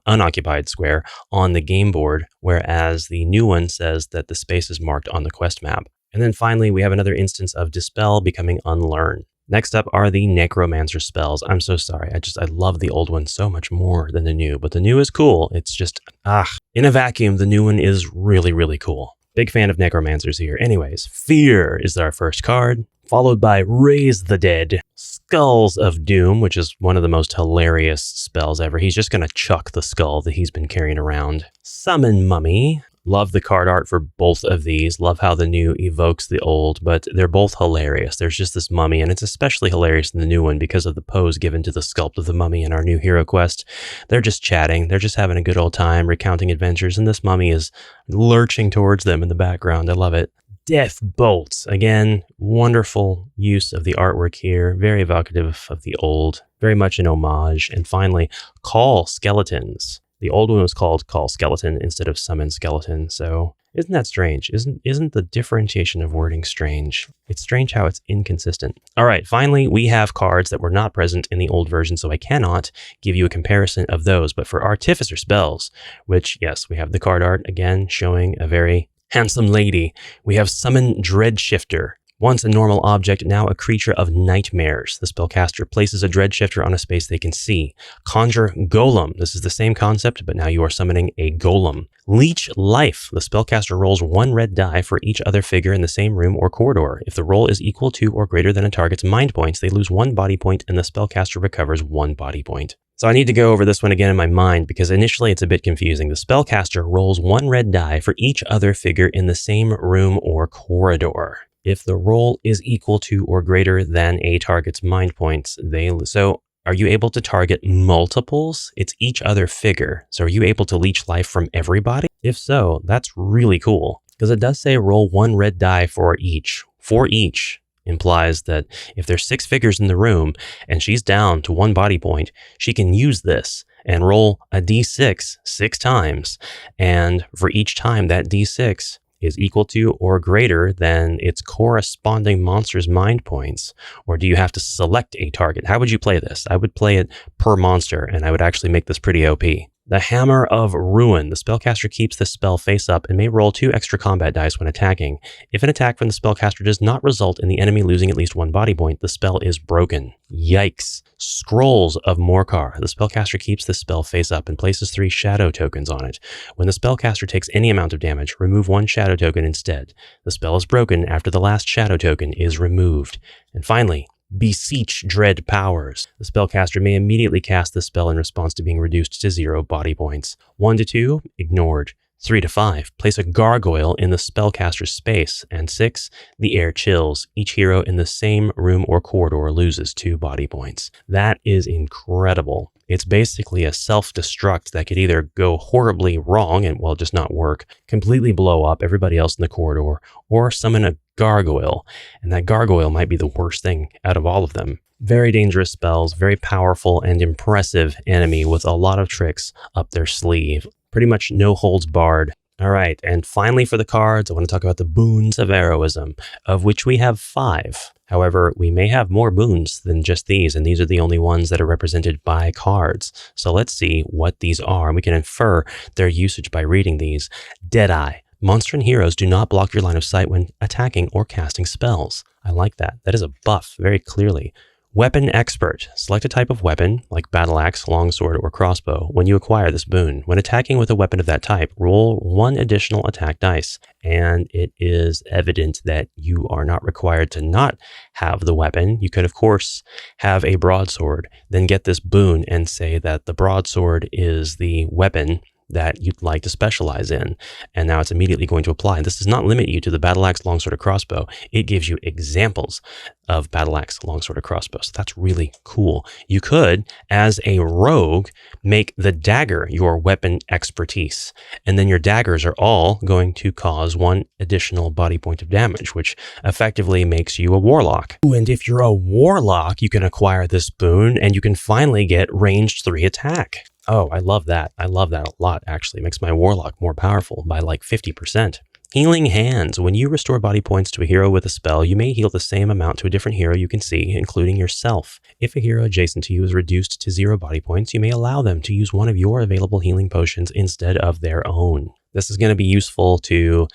unoccupied square on the game board, whereas the new one says that the space is marked on the quest map. And then finally, we have another instance of Dispel becoming Unlearn. Next up are the Necromancer spells. I'm so sorry. I love the old one so much more than the new, but the new is cool. It's just, in a vacuum, the new one is really, really cool. Big fan of Necromancers here. Anyways, Fear is our first card, followed by Raise the Dead, Skulls of Doom, which is one of the most hilarious spells ever. He's just going to chuck the skull that he's been carrying around. Summon Mummy, Love the card art for both of these. Love how the new evokes the old, but they're both hilarious. There's just this mummy, and it's especially hilarious in the new one because of the pose given to the sculpt of the mummy in our new HeroQuest. They're just chatting. They're just having a good old time, recounting adventures, and this mummy is lurching towards them in the background. I love it. Death Bolts. Again, wonderful use of the artwork here. Very evocative of the old. Very much an homage. And finally, Call Skeletons. The old one was called Call Skeleton instead of Summon Skeleton. So isn't that strange? Isn't the differentiation of wording strange? It's strange how it's inconsistent. All right, finally, we have cards that were not present in the old version, so I cannot give you a comparison of those. But for Artificer spells, which, yes, we have the card art again showing a very handsome lady. We have Summon Dreadshifter. Once a normal object, now a creature of nightmares. The spellcaster places a Dreadshifter on a space they can see. Conjure Golem. This is the same concept, but now you are summoning a Golem. Leech Life. The spellcaster rolls 1 red die for each other figure in the same room or corridor. If the roll is equal to or greater than a target's mind points, they lose 1 body point and the spellcaster recovers 1 body point. So I need to go over this one again in my mind because initially it's a bit confusing. The spellcaster rolls 1 red die for each other figure in the same room or corridor. If the roll is equal to or greater than a target's mind points, they lose. So are you able to target multiples? It's each other figure. So are you able to leech life from everybody? If so, that's really cool because it does say roll 1 red die for each. For each implies that if there's 6 figures in the room and she's down to 1 body point, she can use this and roll a d6 6 times. And for each time that d6 is equal to or greater than its corresponding monster's mind points? Or do you have to select a target? How would you play this? I would play it per monster, and I would actually make this pretty OP. The Hammer of Ruin. The spellcaster keeps the spell face up and may roll 2 extra combat dice when attacking. If an attack from the spellcaster does not result in the enemy losing at least 1 body point, the spell is broken. Yikes. Scrolls of Morcar. The spellcaster keeps the spell face up and places 3 shadow tokens on it. When the spellcaster takes any amount of damage, remove 1 shadow token instead. The spell is broken after the last shadow token is removed. And finally, Beseech Dread Powers. The spellcaster may immediately cast the spell in response to being reduced to 0 body points. 1 to 2, ignored. 3 to 5, place a gargoyle in the spellcaster's space. And 6, the air chills. Each hero in the same room or corridor loses 2 body points. That is incredible. It's basically a self-destruct that could either go horribly wrong and, well, just not work, completely blow up everybody else in the corridor, or summon a gargoyle, and that gargoyle might be the worst thing out of all of them. Very dangerous spells, very powerful and impressive enemy with a lot of tricks up their sleeve. Pretty much no holds barred. All right, and finally for the cards, I want to talk about the boons of heroism, of which we have 5. However, we may have more boons than just these, and these are the only ones that are represented by cards. So let's see what these are, and we can infer their usage by reading these. Deadeye. Monster and heroes do not block your line of sight when attacking or casting spells. I like that. That is a buff, very clearly. Weapon Expert. Select a type of weapon, like battle axe, longsword, or crossbow, when you acquire this boon. When attacking with a weapon of that type, roll 1 additional attack dice. And it is evident that you are not required to not have the weapon. You could, of course, have a broadsword, then get this boon and say that the broadsword is the weapon that you'd like to specialize in. And now it's immediately going to apply. This does not limit you to the battle axe, longsword, or crossbow. It gives you examples of battle axe, longsword, or crossbow. So that's really cool. You could, as a rogue, make the dagger your weapon expertise. And then your daggers are all going to cause 1 additional body point of damage, which effectively makes you a warlock. Ooh, and if you're a warlock, you can acquire this boon and you can finally get ranged 3 attack. Oh, I love that. I love that a lot, actually. It makes my warlock more powerful by like 50%. Healing Hands. When you restore body points to a hero with a spell, you may heal the same amount to a different hero you can see, including yourself. If a hero adjacent to you is reduced to 0 body points, you may allow them to use one of your available healing potions instead of their own. This is going to be useful to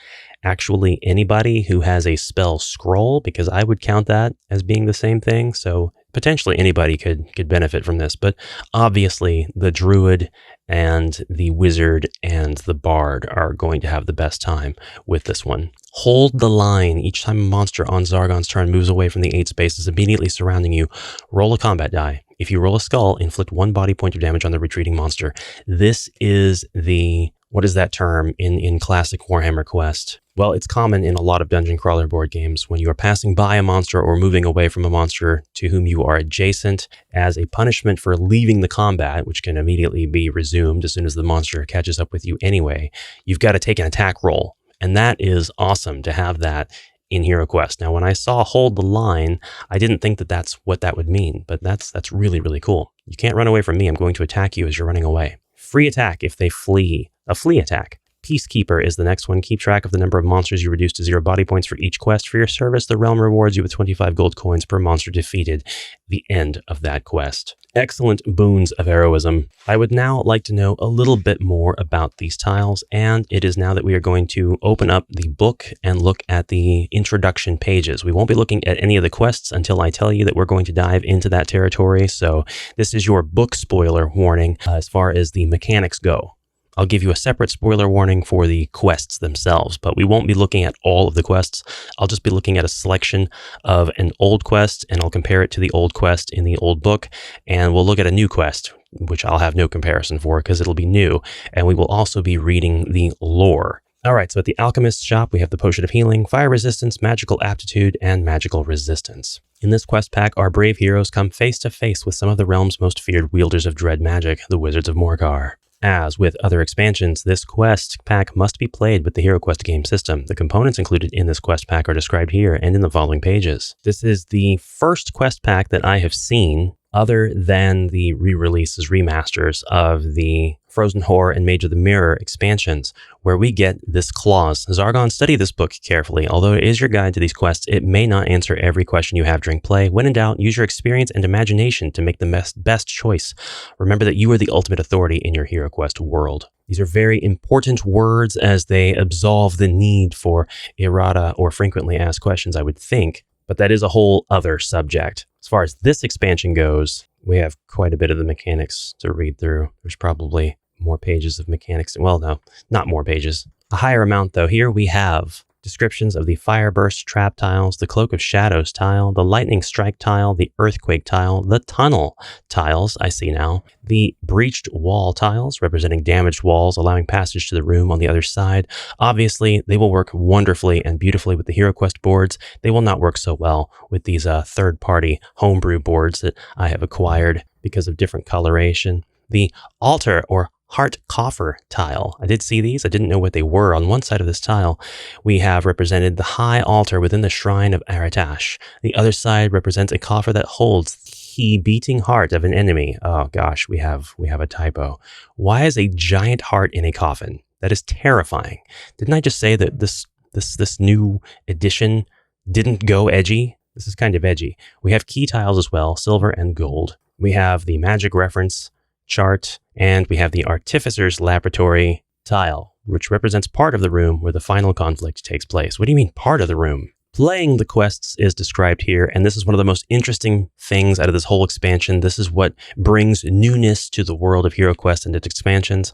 actually anybody who has a spell scroll, because I would count that as being the same thing. So potentially anybody could benefit from this, but obviously the druid and the wizard and the bard are going to have the best time with this one. Hold the line. Each time a monster on Zargon's turn moves away from the 8 spaces immediately surrounding you, roll a combat die. If you roll a skull, inflict 1 body point of damage on the retreating monster. This is the What is that term in classic Warhammer Quest? Well, it's common in a lot of dungeon crawler board games when you are passing by a monster or moving away from a monster to whom you are adjacent as a punishment for leaving the combat, which can immediately be resumed as soon as the monster catches up with you anyway. You've got to take an attack roll, and that is awesome to have that in HeroQuest. Now, when I saw hold the line, I didn't think that that's what that would mean, but that's really, really cool. You can't run away from me. I'm going to attack you as you're running away. Free attack if they flee. A flee attack. Peacekeeper is the next one. Keep track of the number of monsters you reduce to 0 body points for each quest. For your service, the realm rewards you with 25 gold coins per monster defeated. The end of that quest. Excellent boons of heroism. I would now like to know a little bit more about these tiles, and it is now that we are going to open up the book and look at the introduction pages. We won't be looking at any of the quests until I tell you that we're going to dive into that territory, so this is your book spoiler warning as far as the mechanics go. I'll give you a separate spoiler warning for the quests themselves, but we won't be looking at all of the quests. I'll just be looking at a selection of an old quest, and I'll compare it to the old quest in the old book, and we'll look at a new quest, which I'll have no comparison for because it'll be new, and we will also be reading the lore. All right, so at the Alchemist's shop, we have the Potion of Healing, Fire Resistance, Magical Aptitude, and Magical Resistance. In this quest pack, our brave heroes come face to face with some of the realm's most feared wielders of dread magic, the Wizards of Morcar. As with other expansions, this quest pack must be played with the HeroQuest game system. The components included in this quest pack are described here and in the following pages. This is the first quest pack that I have seen other than the re-releases, remasters of the Frozen Horror and Mage of the Mirror expansions, where we get this clause. Zargon, study this book carefully. Although it is your guide to these quests, it may not answer every question you have during play. When in doubt, use your experience and imagination to make the best choice. Remember that you are the ultimate authority in your HeroQuest world. These are very important words as they absolve the need for errata or frequently asked questions, I would think, but that is a whole other subject. As far as this expansion goes, we have quite a bit of the mechanics to read through. There's probably more pages of mechanics. Well, no, not more pages. A higher amount, though. Here we have descriptions of the Fire Burst Trap tiles, the Cloak of Shadows tile, the Lightning Strike tile, the Earthquake tile, the Tunnel tiles, I see now, the Breached Wall tiles, representing damaged walls, allowing passage to the room on the other side. Obviously, they will work wonderfully and beautifully with the HeroQuest boards. They will not work so well with these third-party homebrew boards that I have acquired because of different coloration. The Altar or Heart Coffer tile. I did see these. I didn't know what they were. On one side of this tile, we have represented the high altar within the shrine of Aratash. The other side represents a coffer that holds the beating heart of an enemy. Oh gosh, we have a typo. Why is a giant heart in a coffin? That is terrifying. Didn't I just say that this new edition didn't go edgy? This is kind of edgy. We have key tiles as well, silver and gold. We have the magic reference chart, and we have the Artificer's Laboratory tile, which represents part of the room where the final conflict takes place. What do you mean part of the room? Playing the quests is described here, and this is one of the most interesting things out of this whole expansion. This is what brings newness to the world of HeroQuest and its expansions.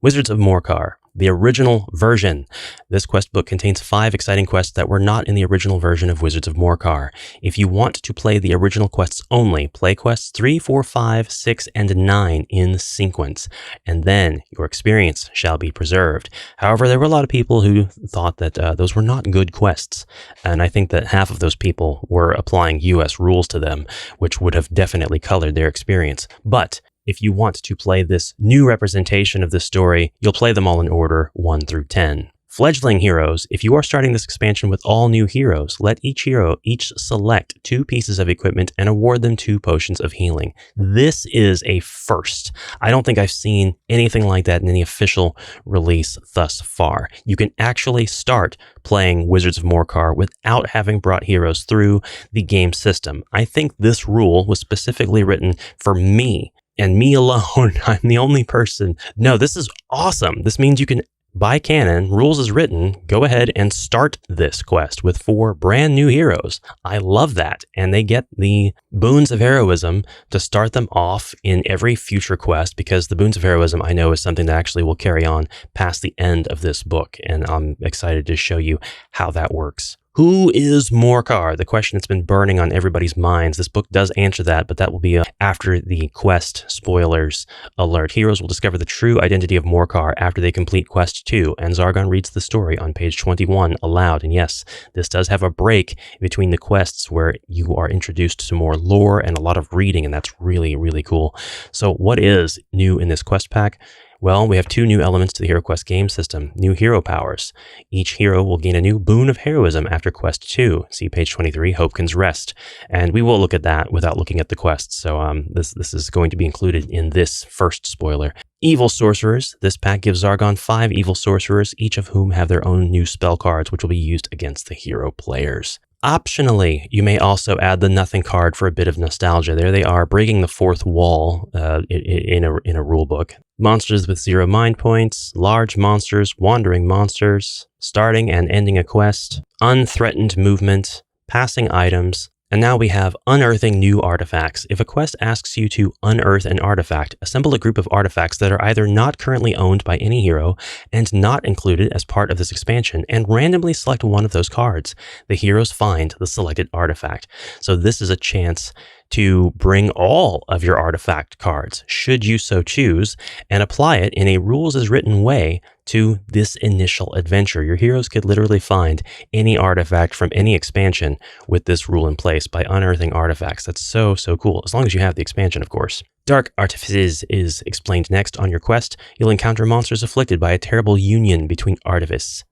Wizards of Morcar, the original version. This quest book contains 5 exciting quests that were not in the original version of Wizards of Morcar. If you want to play the original quests only, play quests 3, 4, 5, 6, and 9 in sequence, and then your experience shall be preserved. However, there were a lot of people who thought that those were not good quests, and I think that half of those people were applying US rules to them, which would have definitely colored their experience. But if you want to play this new representation of the story, you'll play them all in order 1 through 10. Fledgling heroes, if you are starting this expansion with all new heroes, let each hero each select 2 pieces of equipment and award them 2 potions of healing. This is a first. I don't think I've seen anything like that in any official release thus far. You can actually start playing Wizards of Morcar without having brought heroes through the game system. I think this rule was specifically written for me. And me alone. I'm the only person. No, this is awesome. This means you can, by canon, rules as written, go ahead and start this quest with 4 brand new heroes. I love that. And they get the boons of heroism to start them off in every future quest, because the boons of heroism, I know, is something that actually will carry on past the end of this book. And I'm excited to show you how that works. Who is Morcar? The question that's been burning on everybody's minds. This book does answer that, but that will be after the quest spoilers alert. Heroes will discover the true identity of Morcar after they complete Quest 2, and Zargon reads the story on page 21 aloud. And yes, this does have a break between the quests where you are introduced to more lore and a lot of reading, and that's really, really cool. So what is new in this quest pack? Well, we have 2 new elements to the HeroQuest game system, new hero powers. Each hero will gain a new boon of heroism after Quest 2. See page 23, Hopekin's Rest. And we will look at that without looking at the quests, so this is going to be included in this first spoiler. Evil Sorcerers. This pack gives Zargon 5 evil sorcerers, each of whom have their own new spell cards, which will be used against the hero players. Optionally, you may also add the Nothing card for a bit of nostalgia. There they are, breaking the fourth wall in a rule book. Monsters with 0 mind points, large monsters, wandering monsters, starting and ending a quest, unthreatened movement, passing items, and now we have unearthing new artifacts. If a quest asks you to unearth an artifact, assemble a group of artifacts that are either not currently owned by any hero and not included as part of this expansion, and randomly select one of those cards. The heroes find the selected artifact. So this is a chance to bring all of your artifact cards, should you so choose, and apply it in a rules as written way to this initial adventure. Your heroes could literally find any artifact from any expansion with this rule in place by unearthing artifacts. That's so, so cool, as long as you have the expansion, of course. Dark Artifices is explained next. On your quest, you'll encounter monsters afflicted by a terrible union between artifice,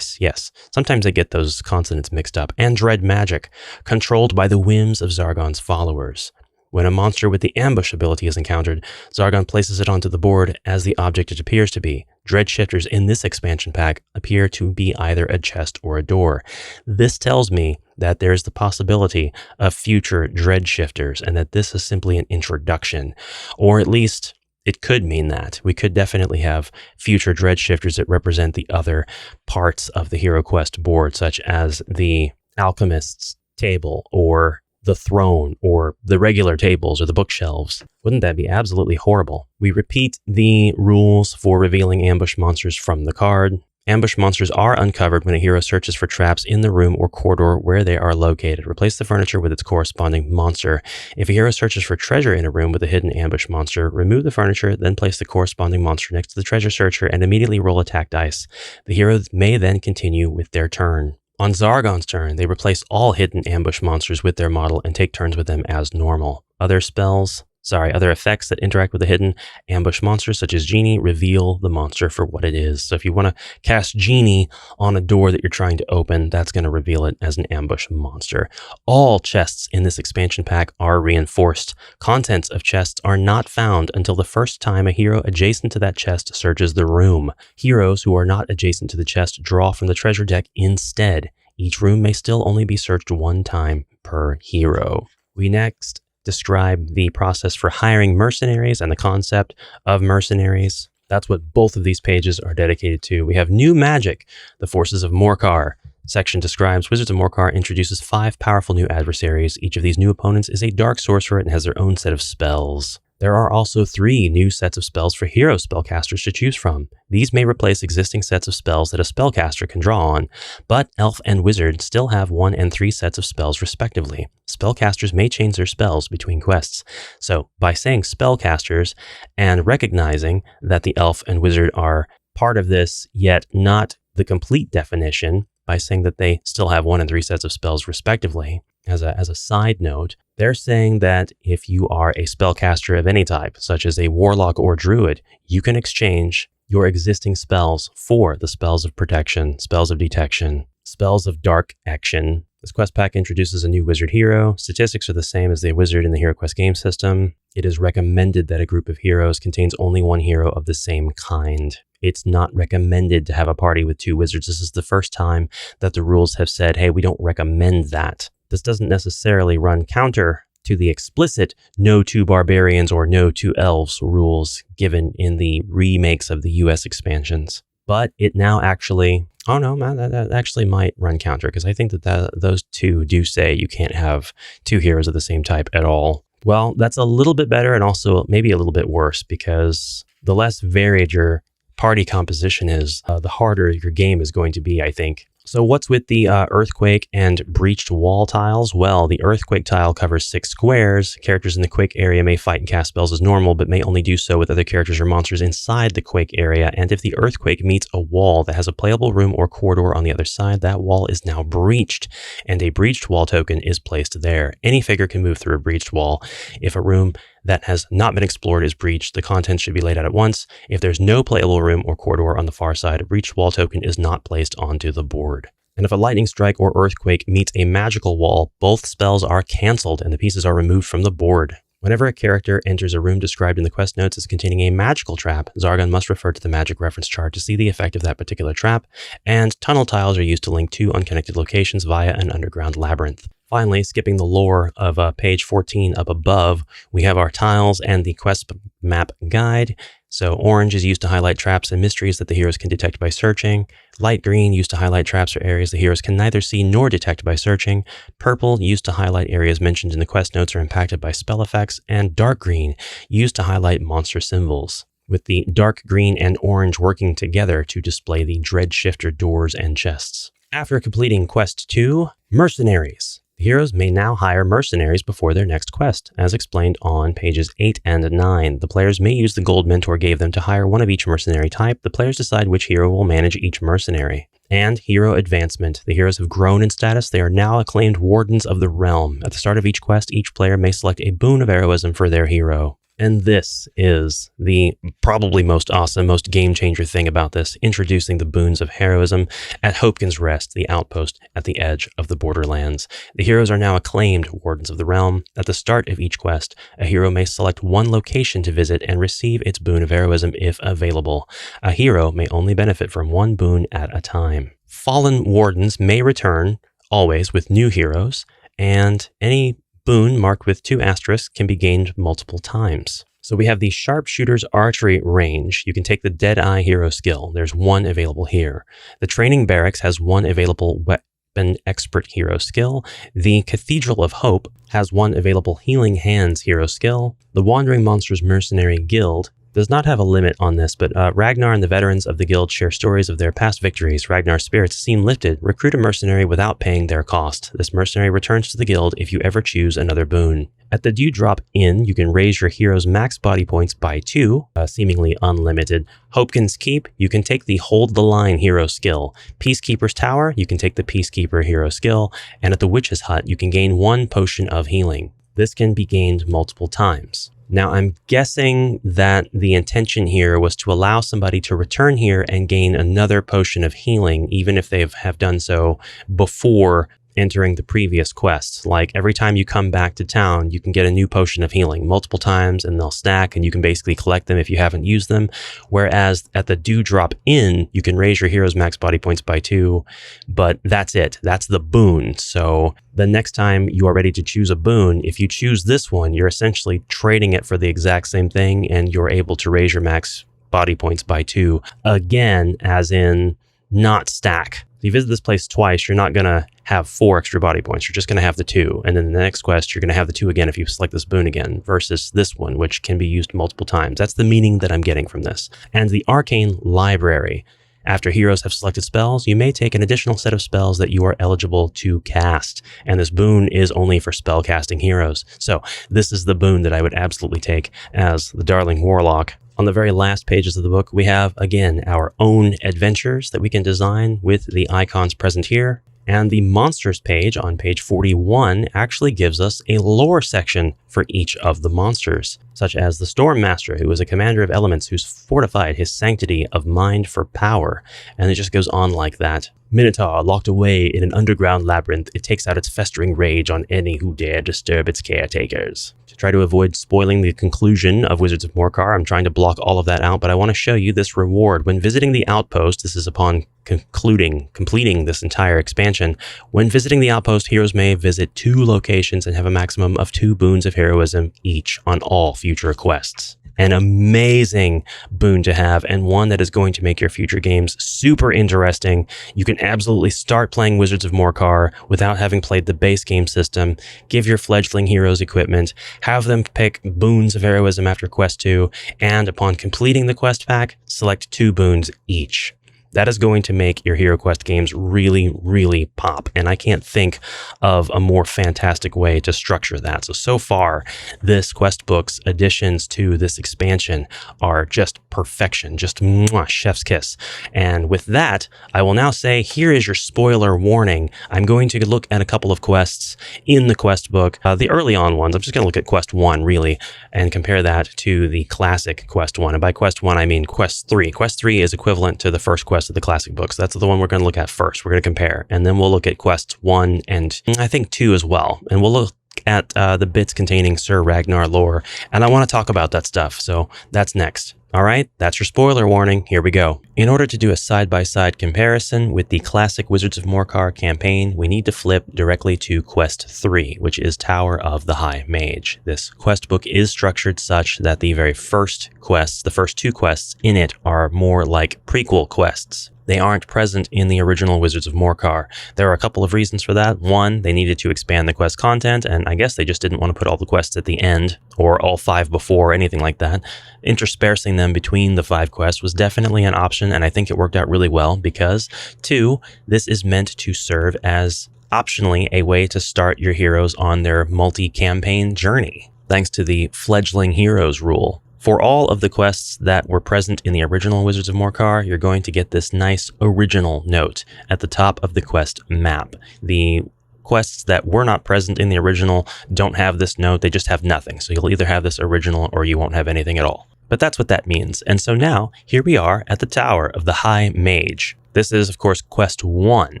yes. Sometimes I get those consonants mixed up. And dread magic, controlled by the whims of Zargon's followers. When a monster with the ambush ability is encountered, Zargon places it onto the board as the object it appears to be. Dread shifters in this expansion pack appear to be either a chest or a door. This tells me that there is the possibility of future dread shifters, and that this is simply an introduction, or at least it could mean that. We could definitely have future dread shifters that represent the other parts of the HeroQuest board, such as the Alchemist's table, or the throne, or the regular tables, or the bookshelves. Wouldn't that be absolutely horrible? We repeat the rules for revealing ambush monsters from the card. Ambush monsters are uncovered when a hero searches for traps in the room or corridor where they are located. Replace the furniture with its corresponding monster. If a hero searches for treasure in a room with a hidden ambush monster, remove the furniture, then place the corresponding monster next to the treasure searcher and immediately roll attack dice. The heroes may then continue with their turn. On Zargon's turn, they replace all hidden ambush monsters with their model and take turns with them as normal. Other effects that interact with the hidden ambush monsters, such as Genie, reveal the monster for what it is. So if you want to cast Genie on a door that you're trying to open, that's going to reveal it as an ambush monster. All chests in this expansion pack are reinforced. Contents of chests are not found until the first time a hero adjacent to that chest searches the room. Heroes who are not adjacent to the chest draw from the treasure deck instead. Each room may still only be searched one time per hero. We next describe the process for hiring mercenaries and the concept of mercenaries. That's what both of these pages are dedicated to. We have new magic, the forces of Morcar. Section describes Wizards of Morcar introduces 5 powerful new adversaries. Each of these new opponents is a dark sorcerer and has their own set of spells. There are also 3 new sets of spells for hero spellcasters to choose from. These may replace existing sets of spells that a spellcaster can draw on, but Elf and Wizard still have 1 and 3 sets of spells respectively. Spellcasters may change their spells between quests. So, by saying spellcasters and recognizing that the Elf and Wizard are part of this, yet not the complete definition, by saying that they still have 1 and 3 sets of spells respectively, as a side note, they're saying that if you are a spellcaster of any type, such as a warlock or druid, you can exchange your existing spells for the spells of protection, spells of detection, spells of dark action. This quest pack introduces a new wizard hero. Statistics are the same as the wizard in the HeroQuest game system. It is recommended that a group of heroes contains only 1 hero of the same kind. It's not recommended to have a party with 2 wizards. This is the first time that the rules have said, hey, we don't recommend that. This doesn't necessarily run counter to the explicit no 2 barbarians or no 2 elves rules given in the remakes of the US expansions. But it now actually, that actually might run counter, because I think that those 2 do say you can't have 2 heroes of the same type at all. Well, that's a little bit better and also maybe a little bit worse, because the less varied your party composition is, the harder your game is going to be, I think. So what's with the earthquake and breached wall tiles? Well, the earthquake tile covers 6 squares. Characters in the quake area may fight and cast spells as normal, but may only do so with other characters or monsters inside the quake area. And if the earthquake meets a wall that has a playable room or corridor on the other side, that wall is now breached, and a breached wall token is placed there. Any figure can move through a breached wall. If a room that has not been explored is breached, the contents should be laid out at once. If there's no playable room or corridor on the far side, a breached wall token is not placed onto the board. And if a lightning strike or earthquake meets a magical wall, both spells are cancelled and the pieces are removed from the board. Whenever a character enters a room described in the quest notes as containing a magical trap, Zargon must refer to the magic reference chart to see the effect of that particular trap, and tunnel tiles are used to link 2 unconnected locations via an underground labyrinth. Finally, skipping the lore of page 14 up above, we have our tiles and the quest map guide. So orange is used to highlight traps and mysteries that the heroes can detect by searching. Light green used to highlight traps or areas the heroes can neither see nor detect by searching. Purple used to highlight areas mentioned in the quest notes or impacted by spell effects. And dark green used to highlight monster symbols, with the dark green and orange working together to display the dread shifter doors and chests. After completing quest 2, mercenaries. The heroes may now hire mercenaries before their next quest. As explained on pages 8 and 9, the players may use the gold mentor gave them to hire one of each mercenary type. The players decide which hero will manage each mercenary. And hero advancement. The heroes have grown in status. They are now acclaimed wardens of the realm. At the start of each quest, each player may select a boon of heroism for their hero. And this is the probably most awesome, most game-changer thing about this, introducing the boons of heroism at Hopkins Rest, the outpost at the edge of the Borderlands. The heroes are now acclaimed Wardens of the Realm. At the start of each quest, a hero may select one location to visit and receive its boon of heroism if available. A hero may only benefit from one boon at a time. Fallen Wardens may return, always with new heroes, and any boon marked with 2 asterisks can be gained multiple times. So we have the Sharpshooter's Archery Range. You can take the Deadeye hero skill. There's 1 available here. The Training Barracks has 1 available Weapon Expert hero skill. The Cathedral of Hope has 1 available Healing Hands hero skill. The Wandering Monsters Mercenary Guild does not have a limit on this, but Ragnar and the veterans of the guild share stories of their past victories. Ragnar's spirits seem lifted. Recruit a mercenary without paying their cost. This mercenary returns to the guild if you ever choose another boon. At the Dewdrop Inn, you can raise your hero's max body points by 2, seemingly unlimited. Hopkins Keep, you can take the Hold the Line hero skill. Peacekeeper's Tower, you can take the Peacekeeper hero skill. And at the Witch's Hut, you can gain 1 potion of healing. This can be gained multiple times. Now, I'm guessing that the intention here was to allow somebody to return here and gain another potion of healing, even if they have done so before entering the previous quests. Like every time you come back to town, you can get a new potion of healing multiple times and they'll stack and you can basically collect them if you haven't used them. Whereas at the Dewdrop Inn, you can raise your hero's max body points by 2, but that's it. That's the boon. So the next time you are ready to choose a boon, if you choose this one, you're essentially trading it for the exact same thing and you're able to raise your max body points by 2 again, as in not stack. If you visit this place twice, you're not going to have 4 extra body points. You're just going to have the 2. And then the next quest, you're going to have the 2 again if you select this boon again, versus this one, which can be used multiple times. That's the meaning that I'm getting from this. And the Arcane Library. After heroes have selected spells, you may take an additional set of spells that you are eligible to cast. And this boon is only for spell casting heroes. So this is the boon that I would absolutely take as the Darling Warlock. On the very last pages of the book, we have, again, our own adventures that we can design with the icons present here. And the monsters page on page 41 actually gives us a lore section for each of the monsters, such as the Storm Master, who is a commander of elements who's fortified his sanctity of mind for power. And it just goes on like that. Minotaur, locked away in an underground labyrinth, it takes out its festering rage on any who dare disturb its caretakers. To try to avoid spoiling the conclusion of Wizards of Morcar, I'm trying to block all of that out, but I want to show you this reward. When visiting the outpost, this is upon completing this entire expansion. When visiting the outpost, heroes may visit 2 locations and have a maximum of 2 boons of heroism each on all future quests. An amazing boon to have, and one that is going to make your future games super interesting. You can absolutely start playing Wizards of Morcar without having played the base game system. Give your fledgling heroes equipment, have them pick boons of heroism after quest 2, and upon completing the quest pack, select 2 boons each. That is going to make your HeroQuest games really, really pop. And I can't think of a more fantastic way to structure that. So far, this quest book's additions to this expansion are just perfection, just mwah, chef's kiss. And with that, I will now say, here is your spoiler warning. I'm going to look at a couple of quests in the quest book, the early on ones. I'm just going to look at quest 1 really and compare that to the classic quest 1. And by quest 1, I mean quest 3. Quest 3 is equivalent to the first quest of the classic books. That's the one we're going to look at first. We're going to compare, and then we'll look at quests 1 and I think 2 as well. And we'll look at the bits containing Sir Ragnar lore, and I want to talk about that stuff. So that's next. All right, that's your spoiler warning. Here we go. In order to do a side-by-side comparison with the classic Wizards of Morcar campaign, we need to flip directly to Quest 3, which is Tower of the High Mage. This quest book is structured such that the very first quests, the first 2 quests in it, are more like prequel quests. They aren't present in the original Wizards of Morcar. There are a couple of reasons for that. One, they needed to expand the quest content, and I guess they just didn't want to put all the quests at the end, or all 5 before, anything like that. Interspersing them between the 5 quests was definitely an option, and I think it worked out really well because, 2, this is meant to serve as optionally a way to start your heroes on their multi-campaign journey, thanks to the fledgling heroes rule. For all of the quests that were present in the original Wizards of Morcar, you're going to get this nice original note at the top of the quest map. The quests that were not present in the original don't have this note, they just have nothing. So you'll either have this original or you won't have anything at all. But that's what that means. And so now, here we are at the Tower of the High Mage. This is, of course, Quest 1.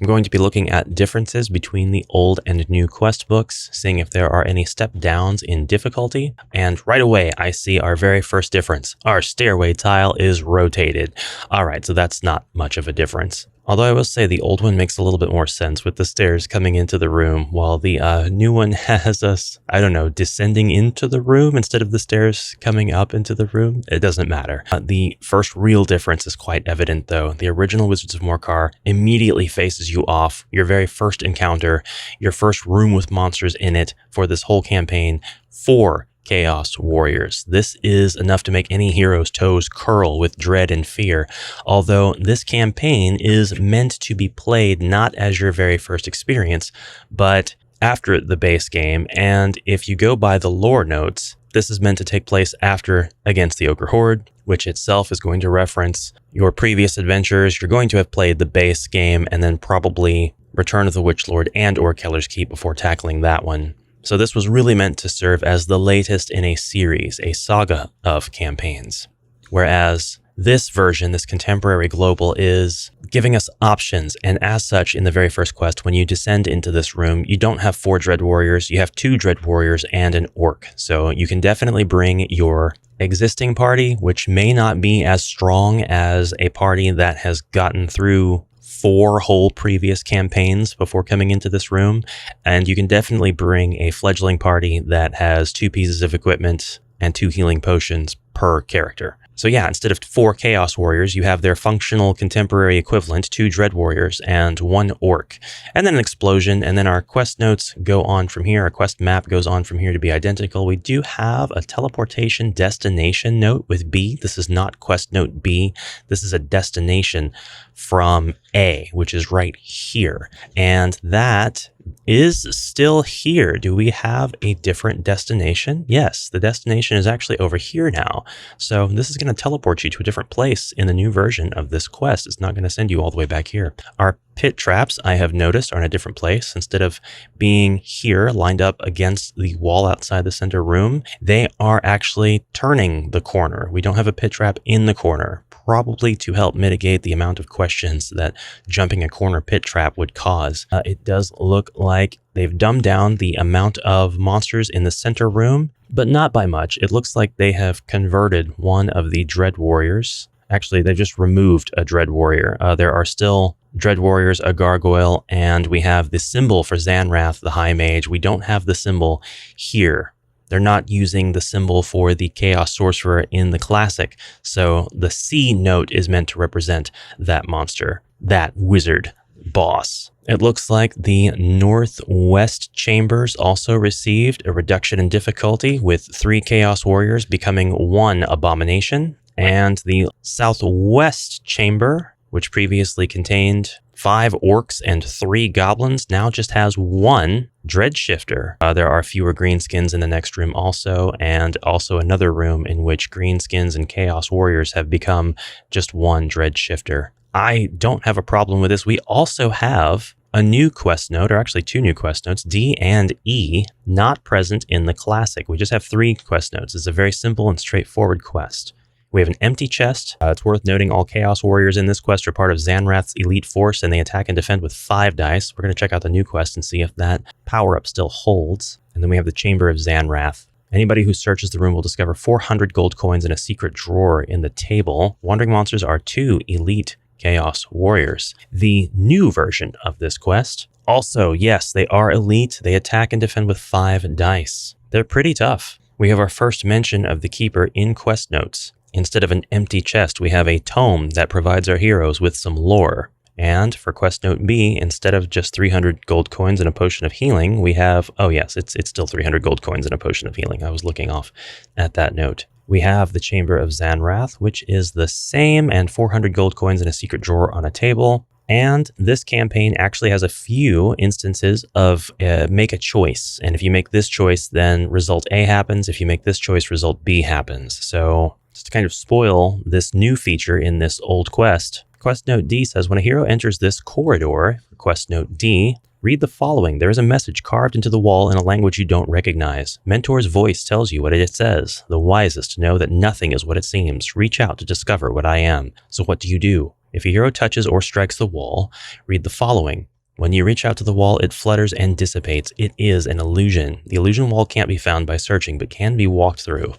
I'm going to be looking at differences between the old and new quest books, seeing if there are any step downs in difficulty. And right away, I see our very first difference. Our stairway tile is rotated. All right, so that's not much of a difference. Although I will say the old one makes a little bit more sense with the stairs coming into the room, while the new one has us, I don't know, descending into the room instead of the stairs coming up into the room. It doesn't matter. The first real difference is quite evident though. The original Wizards of Morcar immediately faces you off, your very first encounter, your first room with monsters in it for this whole campaign, 4 Chaos Warriors. This is enough to make any hero's toes curl with dread and fear, although this campaign is meant to be played not as your very first experience, but after the base game, and if you go by the lore notes, this is meant to take place after Against the Ogre Horde, which itself is going to reference your previous adventures. You're going to have played the base game and then probably Return of the Witchlord and or Keller's Keep before tackling that one. So this was really meant to serve as the latest in a series, a saga of campaigns. Whereas this version, this contemporary global, is giving us options. And as such, in the very first quest, when you descend into this room, you don't have 4 Dread Warriors, you have 2 Dread Warriors and an Orc. So you can definitely bring your existing party, which may not be as strong as a party that has gotten through 4 whole previous campaigns before coming into this room, and you can definitely bring a fledgling party that has 2 pieces of equipment and 2 healing potions per character. So yeah, instead of 4 Chaos Warriors, you have their functional contemporary equivalent, 2 Dread Warriors and 1 Orc. And then an explosion, and then our quest notes go on from here. Our quest map goes on from here to be identical. We do have a teleportation destination note with B. This is not quest note B. This is a destination from A, which is right here. And that is still here. Do we have a different destination? Yes, the destination is actually over here now. So this is going to teleport you to a different place in the new version of this quest. It's not going to send you all the way back here. Our pit traps, I have noticed, are in a different place. Instead of being here lined up against the wall outside the center room, they are actually turning the corner. We don't have a pit trap in the corner, probably to help mitigate the amount of questions that jumping a corner pit trap would cause. It does look like they've dumbed down the amount of monsters in the center room, but not by much. It looks like they have converted one of the Dread Warriors. Actually, they just removed a Dread Warrior. There are still Dread Warriors, a Gargoyle, and we have the symbol for Zanrath, the High Mage. We don't have the symbol here. They're not using the symbol for the Chaos Sorcerer in the Classic, so the C note is meant to represent that monster, that wizard boss. It looks like the Northwest Chambers also received a reduction in difficulty, with 3 Chaos Warriors becoming 1 Abomination, and the Southwest Chamber which previously contained 5 orcs and 3 goblins, now just has 1 dread shifter. There are fewer greenskins in the next room also, and also another room in which greenskins and chaos warriors have become just 1 dread shifter. I don't have a problem with this. We also have a new quest note, or actually 2 new quest notes, D and E, not present in the classic. We just have 3 quest notes. It's a very simple and straightforward quest. We have an empty chest. It's worth noting all Chaos Warriors in this quest are part of Zanrath's elite force, and they attack and defend with 5 dice. We're going to check out the new quest and see if that power-up still holds. And then we have the Chamber of Zanrath. Anybody who searches the room will discover 400 gold coins in a secret drawer in the table. Wandering monsters are 2 elite Chaos Warriors. The new version of this quest. Also, yes, they are elite. They attack and defend with 5 dice. They're pretty tough. We have our first mention of the Keeper in quest notes. Instead of an empty chest, we have a tome that provides our heroes with some lore. And for quest note B, instead of just 300 gold coins and a potion of healing, we have, oh yes, it's still 300 gold coins and a potion of healing. I was looking off at that note. We have the Chamber of Zanrath, which is the same, and 400 gold coins in a secret drawer on a table. And this campaign actually has a few instances of make a choice. And if you make this choice, then result A happens. If you make this choice, result B happens. So just to kind of spoil this new feature in this old quest, Quest Note D says, when a hero enters this corridor, Quest Note D, read the following. There is a message carved into the wall in a language you don't recognize. Mentor's voice tells you what it says. The wisest know that nothing is what it seems. Reach out to discover what I am. So what do? If a hero touches or strikes the wall, read the following. When you reach out to the wall, it flutters and dissipates. It is an illusion. The illusion wall can't be found by searching, but can be walked through.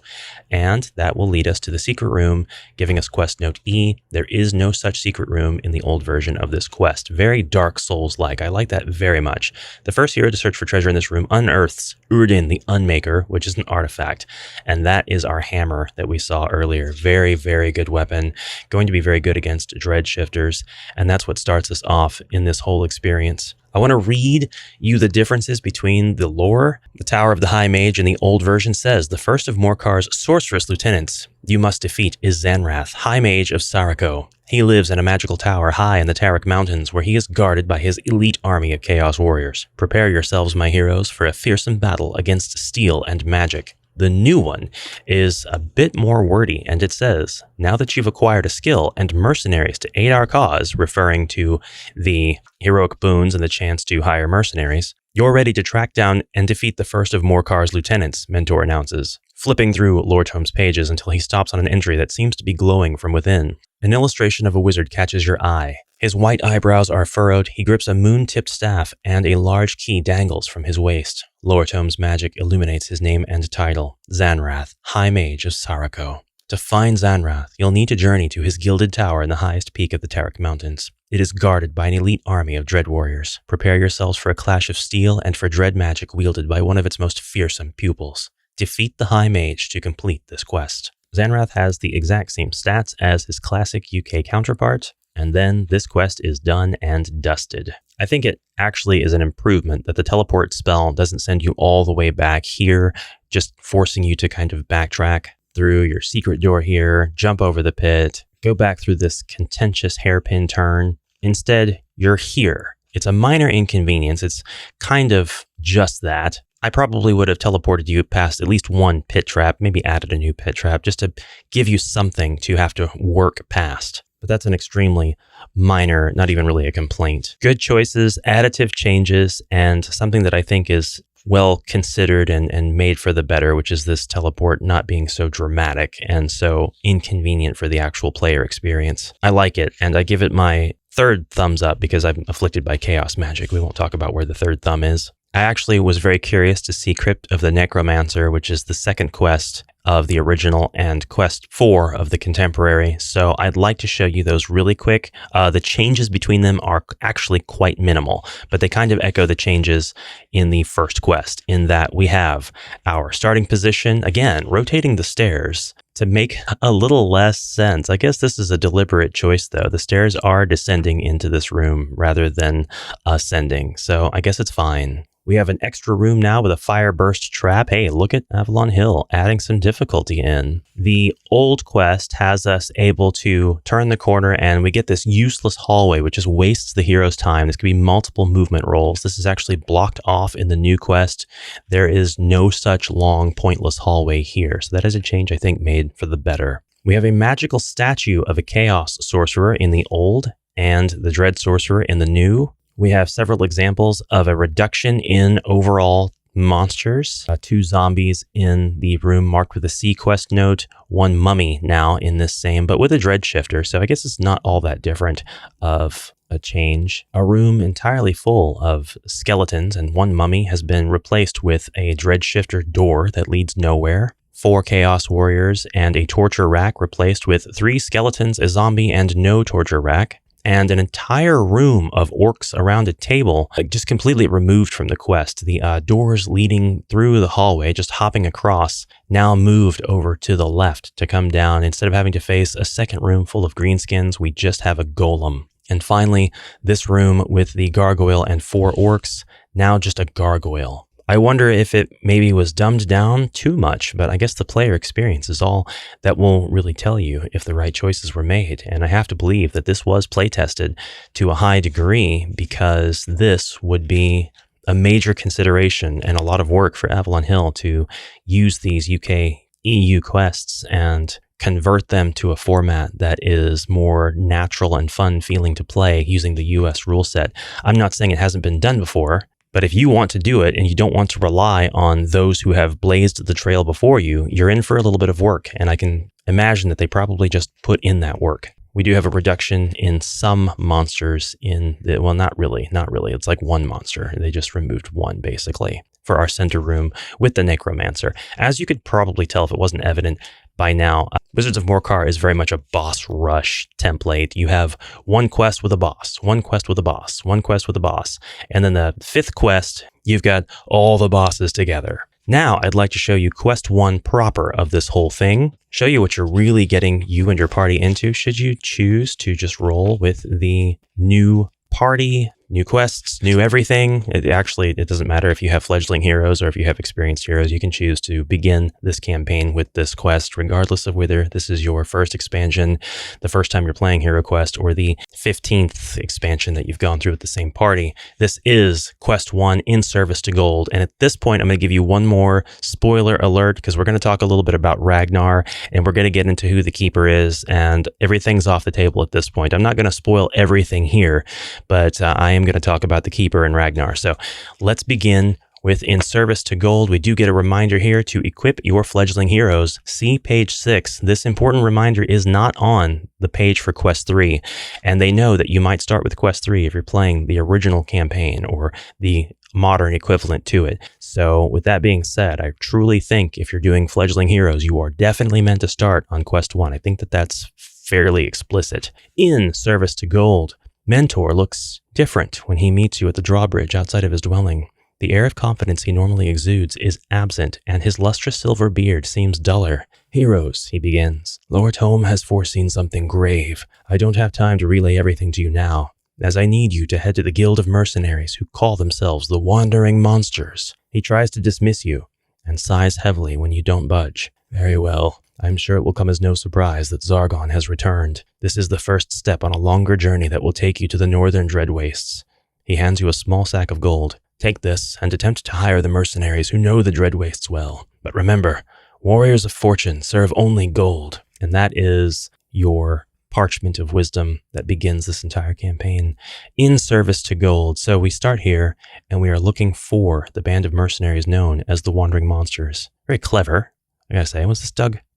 And that will lead us to the secret room, giving us quest note E. There is no such secret room in the old version of this quest. Very Dark Souls-like. I like that very much. The first hero to search for treasure in this room unearths Urdin the Unmaker, which is an artifact. And that is our hammer that we saw earlier. Very, very good weapon. Going to be very good against dread shifters. And that's what starts us off in this whole experience. I want to read you the differences between the lore. The Tower of the High Mage in the old version says, the first of Morcar's sorceress lieutenants you must defeat is Zanrath, High Mage of Sarako. He lives in a magical tower high in the Tarik Mountains, where he is guarded by his elite army of Chaos Warriors. Prepare yourselves, my heroes, for a fearsome battle against steel and magic. The new one is a bit more wordy, and it says, now that you've acquired a skill and mercenaries to aid our cause, referring to the heroic boons and the chance to hire mercenaries, you're ready to track down and defeat the first of Morcar's lieutenants, Mentor announces, flipping through Lore Tome's pages until he stops on an entry that seems to be glowing from within. An illustration of a wizard catches your eye. His white eyebrows are furrowed, he grips a moon-tipped staff, and a large key dangles from his waist. Lore Tome's magic illuminates his name and title, Zanrath, High Mage of Sarako. To find Zanrath, you'll need to journey to his gilded tower in the highest peak of the Tarik Mountains. It is guarded by an elite army of dread warriors. Prepare yourselves for a clash of steel and for dread magic wielded by one of its most fearsome pupils. Defeat the High Mage to complete this quest. Zanrath has the exact same stats as his classic UK counterpart, and then this quest is done and dusted. I think it actually is an improvement that the teleport spell doesn't send you all the way back here, just forcing you to kind of backtrack through your secret door here, jump over the pit, go back through this contentious hairpin turn. Instead, you're here. It's a minor inconvenience. It's kind of just that. I probably would have teleported you past at least one pit trap, maybe added a new pit trap, just to give you something to have to work past. But that's an extremely minor, not even really a complaint. Good choices, additive changes, and something that I think is well considered and made for the better, which is this teleport not being so dramatic and so inconvenient for the actual player experience. I like it, and I give it my 3rd thumbs up because I'm afflicted by chaos magic. We won't talk about where the 3rd thumb is. I actually was very curious to see Crypt of the Necromancer, which is the 2nd quest of the original and quest 4 of the contemporary. So I'd like to show you those really quick. The changes between them are actually quite minimal, but they kind of echo the changes in the first quest in that we have our starting position, again, rotating the stairs to make a little less sense. I guess this is a deliberate choice though. The stairs are descending into this room rather than ascending. So I guess it's fine. We have an extra room now with a fire burst trap. Hey, look at Avalon Hill, adding some difficulty in. The old quest has us able to turn the corner and we get this useless hallway, which just wastes the hero's time. This could be multiple movement rolls. This is actually blocked off in the new quest. There is no such long, pointless hallway here. So that is a change, I think, made for the better. We have a magical statue of a chaos sorcerer in the old and the dread sorcerer in the new. We have several examples of a reduction in overall monsters. 2 zombies in the room marked with a C quest note, 1 mummy now in this same, but with a dread shifter. So I guess it's not all that different of a change. A room entirely full of skeletons and 1 mummy has been replaced with a dread shifter door that leads nowhere. 4 Chaos Warriors and a torture rack replaced with 3 skeletons, a zombie, and no torture rack. And an entire room of orcs around a table, just completely removed from the quest. The doors leading through the hallway, just hopping across, now moved over to the left to come down. Instead of having to face a second room full of greenskins, we just have a golem. And finally, this room with the gargoyle and 4 orcs, now just a gargoyle. I wonder if it maybe was dumbed down too much, but I guess the player experience is all that will really tell you if the right choices were made. And I have to believe that this was playtested to a high degree because this would be a major consideration and a lot of work for Avalon Hill to use these UK EU quests and convert them to a format that is more natural and fun feeling to play using the US rule set. I'm not saying it hasn't been done before. But if you want to do it and you don't want to rely on those who have blazed the trail before you, you're in for a little bit of work. And I can imagine that they probably just put in that work. We do have a reduction in some monsters well, not really. It's like 1 monster. They just removed 1 basically for our center room with the Necromancer. As you could probably tell if it wasn't evident by now, Wizards of Morcar is very much a boss rush template. You have 1 quest with a boss, 1 quest with a boss, 1 quest with a boss. And then the 5th quest, you've got all the bosses together. Now, I'd like to show you quest 1 proper of this whole thing, show you what you're really getting you and your party into should you choose to just roll with the new party, new quests, new everything. It doesn't matter if you have fledgling heroes or if you have experienced heroes. You can choose to begin this campaign with this quest, regardless of whether this is your first expansion, the first time you're playing HeroQuest, or the 15th expansion that you've gone through with the same party. This is quest 1 in service to gold. And at this point, I'm going to give you one more spoiler alert because we're going to talk a little bit about Ragnar and we're going to get into who the keeper is, and everything's off the table at this point. I'm not going to spoil everything here, but I am going to talk about the keeper and Ragnar. So let's begin with in service to gold. We do get a reminder here to equip your fledgling heroes. See page 6. This important reminder is not on the page for quest 3. And they know that you might start with quest 3 if you're playing the original campaign or the modern equivalent to it. So with that being said, I truly think if you're doing fledgling heroes, you are definitely meant to start on quest 1. I think that that's fairly explicit. In service to gold, Mentor looks different when he meets you at the drawbridge outside of his dwelling. The air of confidence he normally exudes is absent, and his lustrous silver beard seems duller. Heroes, he begins. Lord Home has foreseen something grave. I don't have time to relay everything to you now, as I need you to head to the Guild of Mercenaries who call themselves the Wandering Monsters. He tries to dismiss you, and sighs heavily when you don't budge. Very well. I'm sure it will come as no surprise that Zargon has returned. This is the first step on a longer journey that will take you to the northern Dread Wastes. He hands you a small sack of gold. Take this and attempt to hire the mercenaries who know the Dread Wastes well. But remember, warriors of fortune serve only gold. And that is your parchment of wisdom that begins this entire campaign. In service to gold. So we start here, and we are looking for the band of mercenaries known as the Wandering Monsters. Very clever, I gotta say. Was this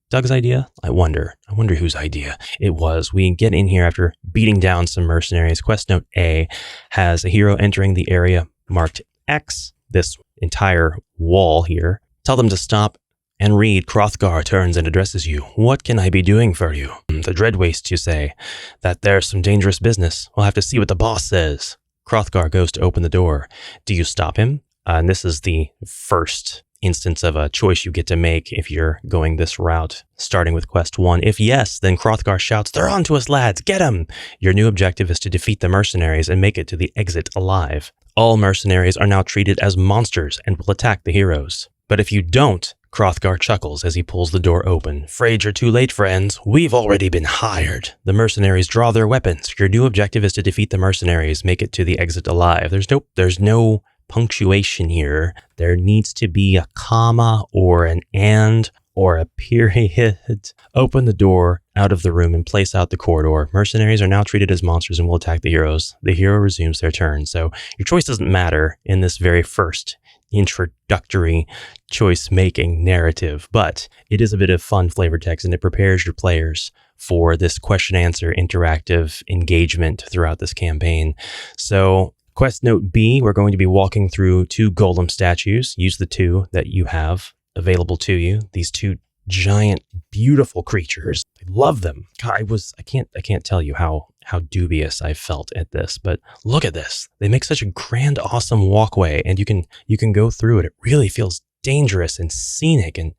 Doug's idea? I wonder whose idea it was. We get in here after beating down some mercenaries. Quest note A has a hero entering the area marked X, this entire wall here. Tell them to stop and read. Hrothgar turns and addresses you. What can I be doing for you? The Dread Wastes, you say. That there's some dangerous business. We'll have to see what the boss says. Hrothgar goes to open the door. Do you stop him? And this is the first instance of a choice you get to make if you're going this route, starting with quest 1. If yes, then Hrothgar shouts, "They're on to us, lads! Get them!" Your new objective is to defeat the mercenaries and make it to the exit alive. All mercenaries are now treated as monsters and will attack the heroes. But if you don't, Hrothgar chuckles as he pulls the door open. Afraid you're too late, friends. We've already been hired. The mercenaries draw their weapons. Your new objective is to defeat the mercenaries, make it to the exit alive. There's no punctuation here. There needs to be a comma or an and or a period. Open the door out of the room and place out the corridor. Mercenaries are now treated as monsters and will attack the heroes. The hero resumes their turn. So your choice doesn't matter in this very first introductory choice-making narrative, but it is a bit of fun flavor text, and it prepares your players for this question-answer interactive engagement throughout this campaign. So quest note B, we're going to be walking through 2 golem statues. Use the 2 that you have available to you. These 2 giant, beautiful creatures. I love them. God, I can't tell you how dubious I felt at this, but look at this. They make such a grand, awesome walkway, and you can go through it. It really feels dangerous and scenic, and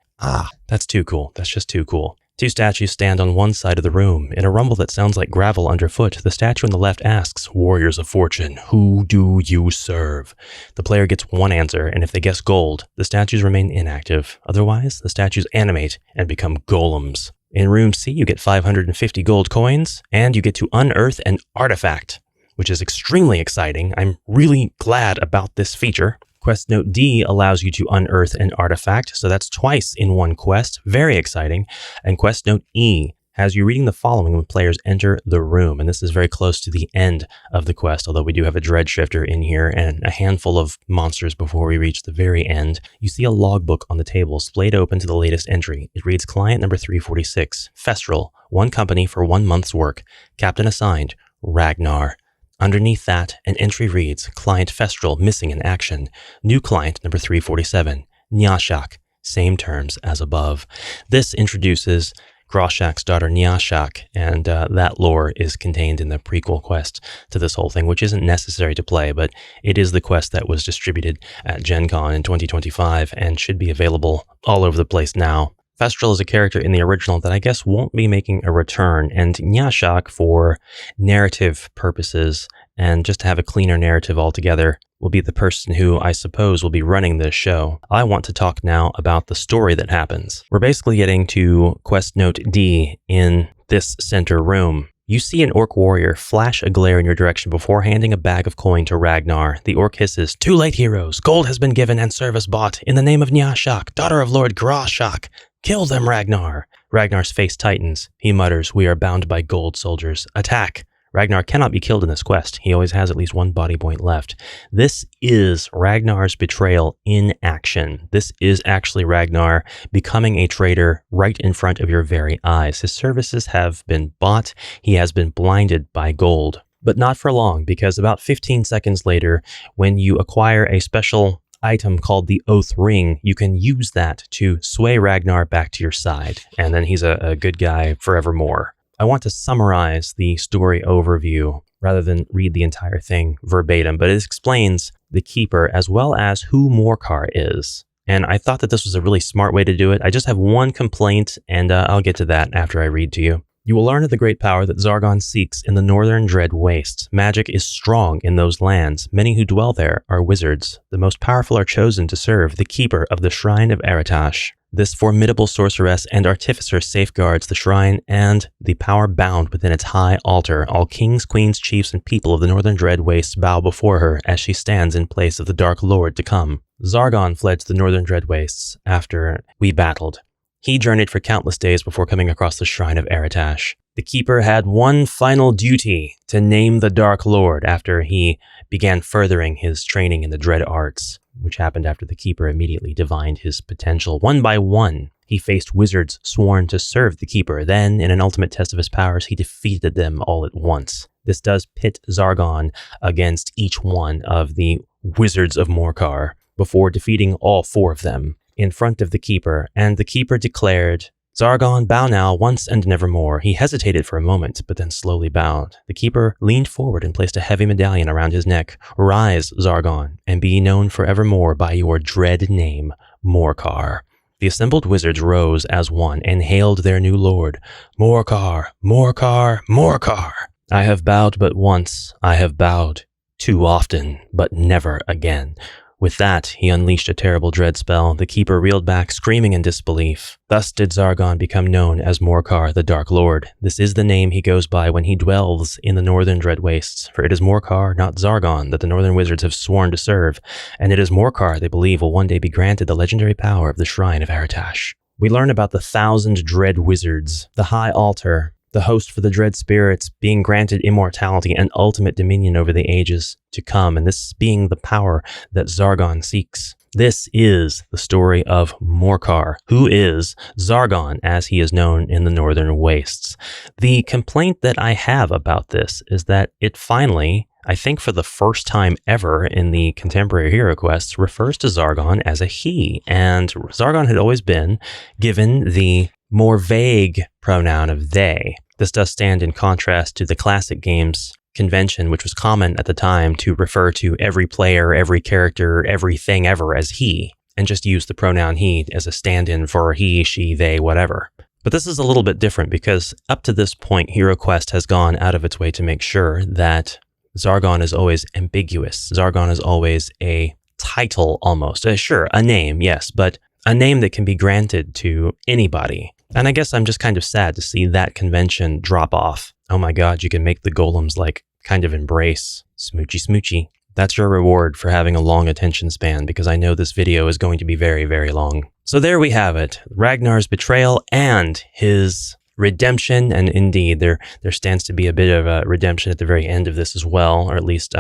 that's too cool. That's just too cool. 2 statues stand on one side of the room. In a rumble that sounds like gravel underfoot, the statue on the left asks, "Warriors of Fortune, who do you serve?" The player gets 1 answer, and if they guess gold, the statues remain inactive. Otherwise, the statues animate and become golems. In room C, you get 550 gold coins, and you get to unearth an artifact, which is extremely exciting. I'm really glad about this feature. Quest note D allows you to unearth an artifact, so that's twice in 1 quest. Very exciting. And quest note E has you reading the following when players enter the room, and this is very close to the end of the quest, although we do have a dread shifter in here and a handful of monsters before we reach the very end. You see a logbook on the table splayed open to the latest entry. It reads client number 346, Festral, 1 company for 1 month's work. Captain assigned, Ragnar. Underneath that, an entry reads, Client Festral missing in action. New client number 347, Nyashak. Same terms as above. This introduces Groshak's daughter Nyashak, and that lore is contained in the prequel quest to this whole thing, which isn't necessary to play, but it is the quest that was distributed at Gen Con in 2025 and should be available all over the place now. Festral is a character in the original that I guess won't be making a return, and Nyashak, for narrative purposes and just to have a cleaner narrative altogether, will be the person who I suppose will be running this show. I want to talk now about the story that happens. We're basically getting to quest note D in this center room. You see an orc warrior flash a glare in your direction before handing a bag of coin to Ragnar. The orc hisses, "Too late, heroes. Gold has been given and service bought. In the name of Nyashak, daughter of Lord Groshak. Kill them, Ragnar." Ragnar's face tightens. He mutters, "We are bound by gold, soldiers. Attack." Ragnar cannot be killed in this quest. He always has at least 1 body point left. This is Ragnar's betrayal in action. This is actually Ragnar becoming a traitor right in front of your very eyes. His services have been bought. He has been blinded by gold. But not for long, because about 15 seconds later, when you acquire a special item called the Oath Ring, you can use that to sway Ragnar back to your side, and then he's a good guy forevermore. I want to summarize the story overview rather than read the entire thing verbatim, but it explains the Keeper as well as who Morcar is. And I thought that this was a really smart way to do it. I just have 1 complaint, and I'll get to that after I read to you. You will learn of the great power that Zargon seeks in the northern Dread Wastes. Magic is strong in those lands. Many who dwell there are wizards. The most powerful are chosen to serve the Keeper of the Shrine of Aratash. This formidable sorceress and artificer safeguards the shrine and the power bound within its high altar. All kings, queens, chiefs, and people of the northern Dread Wastes bow before her as she stands in place of the Dark Lord to come. Zargon fled to the northern Dread Wastes after we battled. He journeyed for countless days before coming across the Shrine of Aratash. The Keeper had one final duty: to name the Dark Lord after he began furthering his training in the Dread Arts, which happened after the Keeper immediately divined his potential. One by one, he faced wizards sworn to serve the Keeper. Then, in an ultimate test of his powers, he defeated them all at once. This does pit Zargon against each one of the wizards of Morcar before defeating all 4 of them in front of the Keeper, and the Keeper declared, "Zargon, bow now, once and nevermore." He hesitated for a moment, but then slowly bowed. The Keeper leaned forward and placed a heavy medallion around his neck. "Rise, Zargon, and be known forevermore by your dread name, Morcar." The assembled wizards rose as one and hailed their new lord. "Morcar, Morcar, Morcar! I have bowed but once. I have bowed too often, but never again. With that, he unleashed a terrible dread spell. The keeper reeled back, screaming in disbelief. Thus did Zargon become known as Morcar, the Dark Lord. This is the name he goes by when he dwells in the northern dread wastes, for it is Morcar, not Zargon, that the northern wizards have sworn to serve, and it is Morcar they believe will one day be granted the legendary power of the Shrine of Aratash. We learn about the 1,000 dread wizards, the High Altar, the host for the dread spirits being granted immortality and ultimate dominion over the ages to come, and this being the power that Zargon seeks. This is the story of Morcar, who is Zargon as he is known in the Northern Wastes. The complaint that I have about this is that it finally, I think for the first time ever in the contemporary HeroQuest, refers to Zargon as a he, and Zargon had always been given the more vague pronoun of they. This does stand in contrast to the classic games convention, which was common at the time to refer to every player, every character, everything ever as he, and just use the pronoun he as a stand-in for he, she, they, whatever. But this is a little bit different because up to this point, HeroQuest has gone out of its way to make sure that Zargon is always ambiguous. Zargon is always a title almost. Sure, a name, yes, but a name that can be granted to anybody. And I guess I'm just kind of sad to see that convention drop off. Oh my god, you can make the golems like kind of embrace. Smoochy smoochy. That's your reward for having a long attention span, because I know this video is going to be very, very long. So there we have it. Ragnar's betrayal and his redemption, and indeed there stands to be a bit of a redemption at the very end of this as well, or at least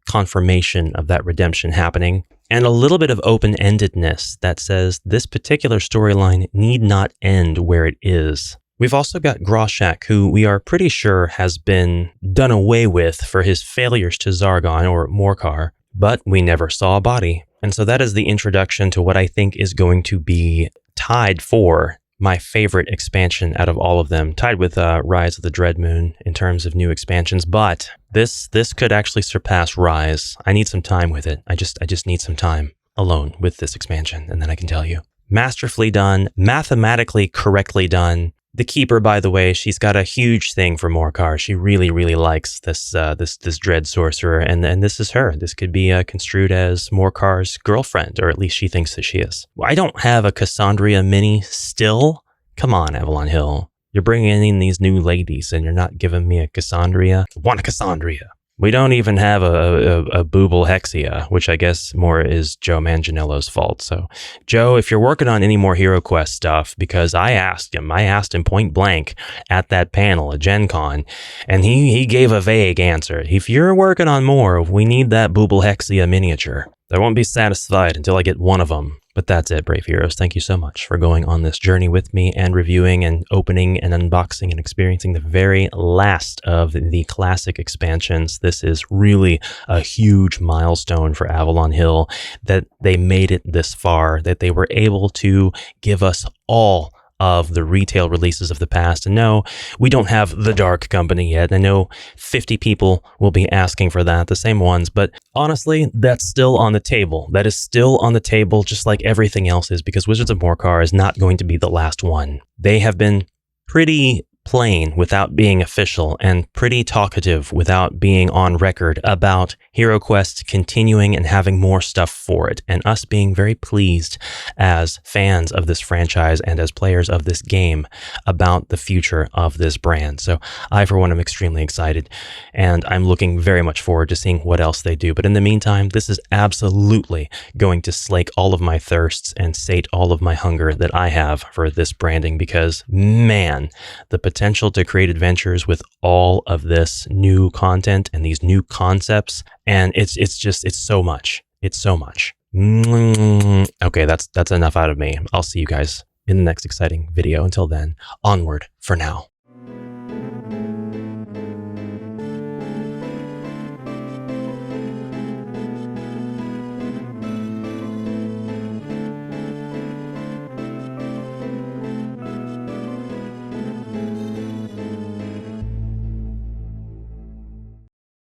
confirmation of that redemption happening. And a little bit of open-endedness that says this particular storyline need not end where it is. We've also got Groshak, who we are pretty sure has been done away with for his failures to Zargon or Morcar, but we never saw a body. And so that is the introduction to what I think is going to be tied for my favorite expansion out of all of them, tied with Rise of the Dreadmoon in terms of new expansions, but this could actually surpass Rise. I need some time with it. I just need some time alone with this expansion, and then I can tell you. Masterfully done, mathematically correctly done. The Keeper, by the way, she's got a huge thing for Morcar. She really, really likes this dread sorcerer, and this is her. This could be construed as Morcar's girlfriend, or at least she thinks that she is. I don't have a Cassandria mini still. Come on, Avalon Hill. You're bringing in these new ladies, and you're not giving me a Cassandria. I want a Cassandria. We don't even have a Booble Hexia, which I guess more is Joe Manganiello's fault. So, Joe, if you're working on any more HeroQuest stuff, because I asked him point blank at that panel at Gen Con, and he gave a vague answer. If you're working on more, we need that Booble Hexia miniature. I won't be satisfied until I get one of them. But that's it, Brave Heroes. Thank you so much for going on this journey with me and reviewing and opening and unboxing and experiencing the very last of the classic expansions. This is really a huge milestone for Avalon Hill that they made it this far, that they were able to give us all of the retail releases of the past. And no, we don't have the Dark Company yet. I know 50 people will be asking for that, the same ones, but honestly, that's still on the table. That is still on the table, just like everything else is, because Wizards of Morcar is not going to be the last one. They have been pretty plain without being official and pretty talkative without being on record about HeroQuest continuing and having more stuff for it, and us being very pleased as fans of this franchise and as players of this game about the future of this brand. So I, for one, am extremely excited, and I'm looking very much forward to seeing what else they do. But in the meantime, this is absolutely going to slake all of my thirsts and sate all of my hunger that I have for this branding, because man, the potential to create adventures with all of this new content and these new concepts, and it's so much. It's so much. Okay, that's enough out of me. I'll see you guys in the next exciting video. Until then, onward for now.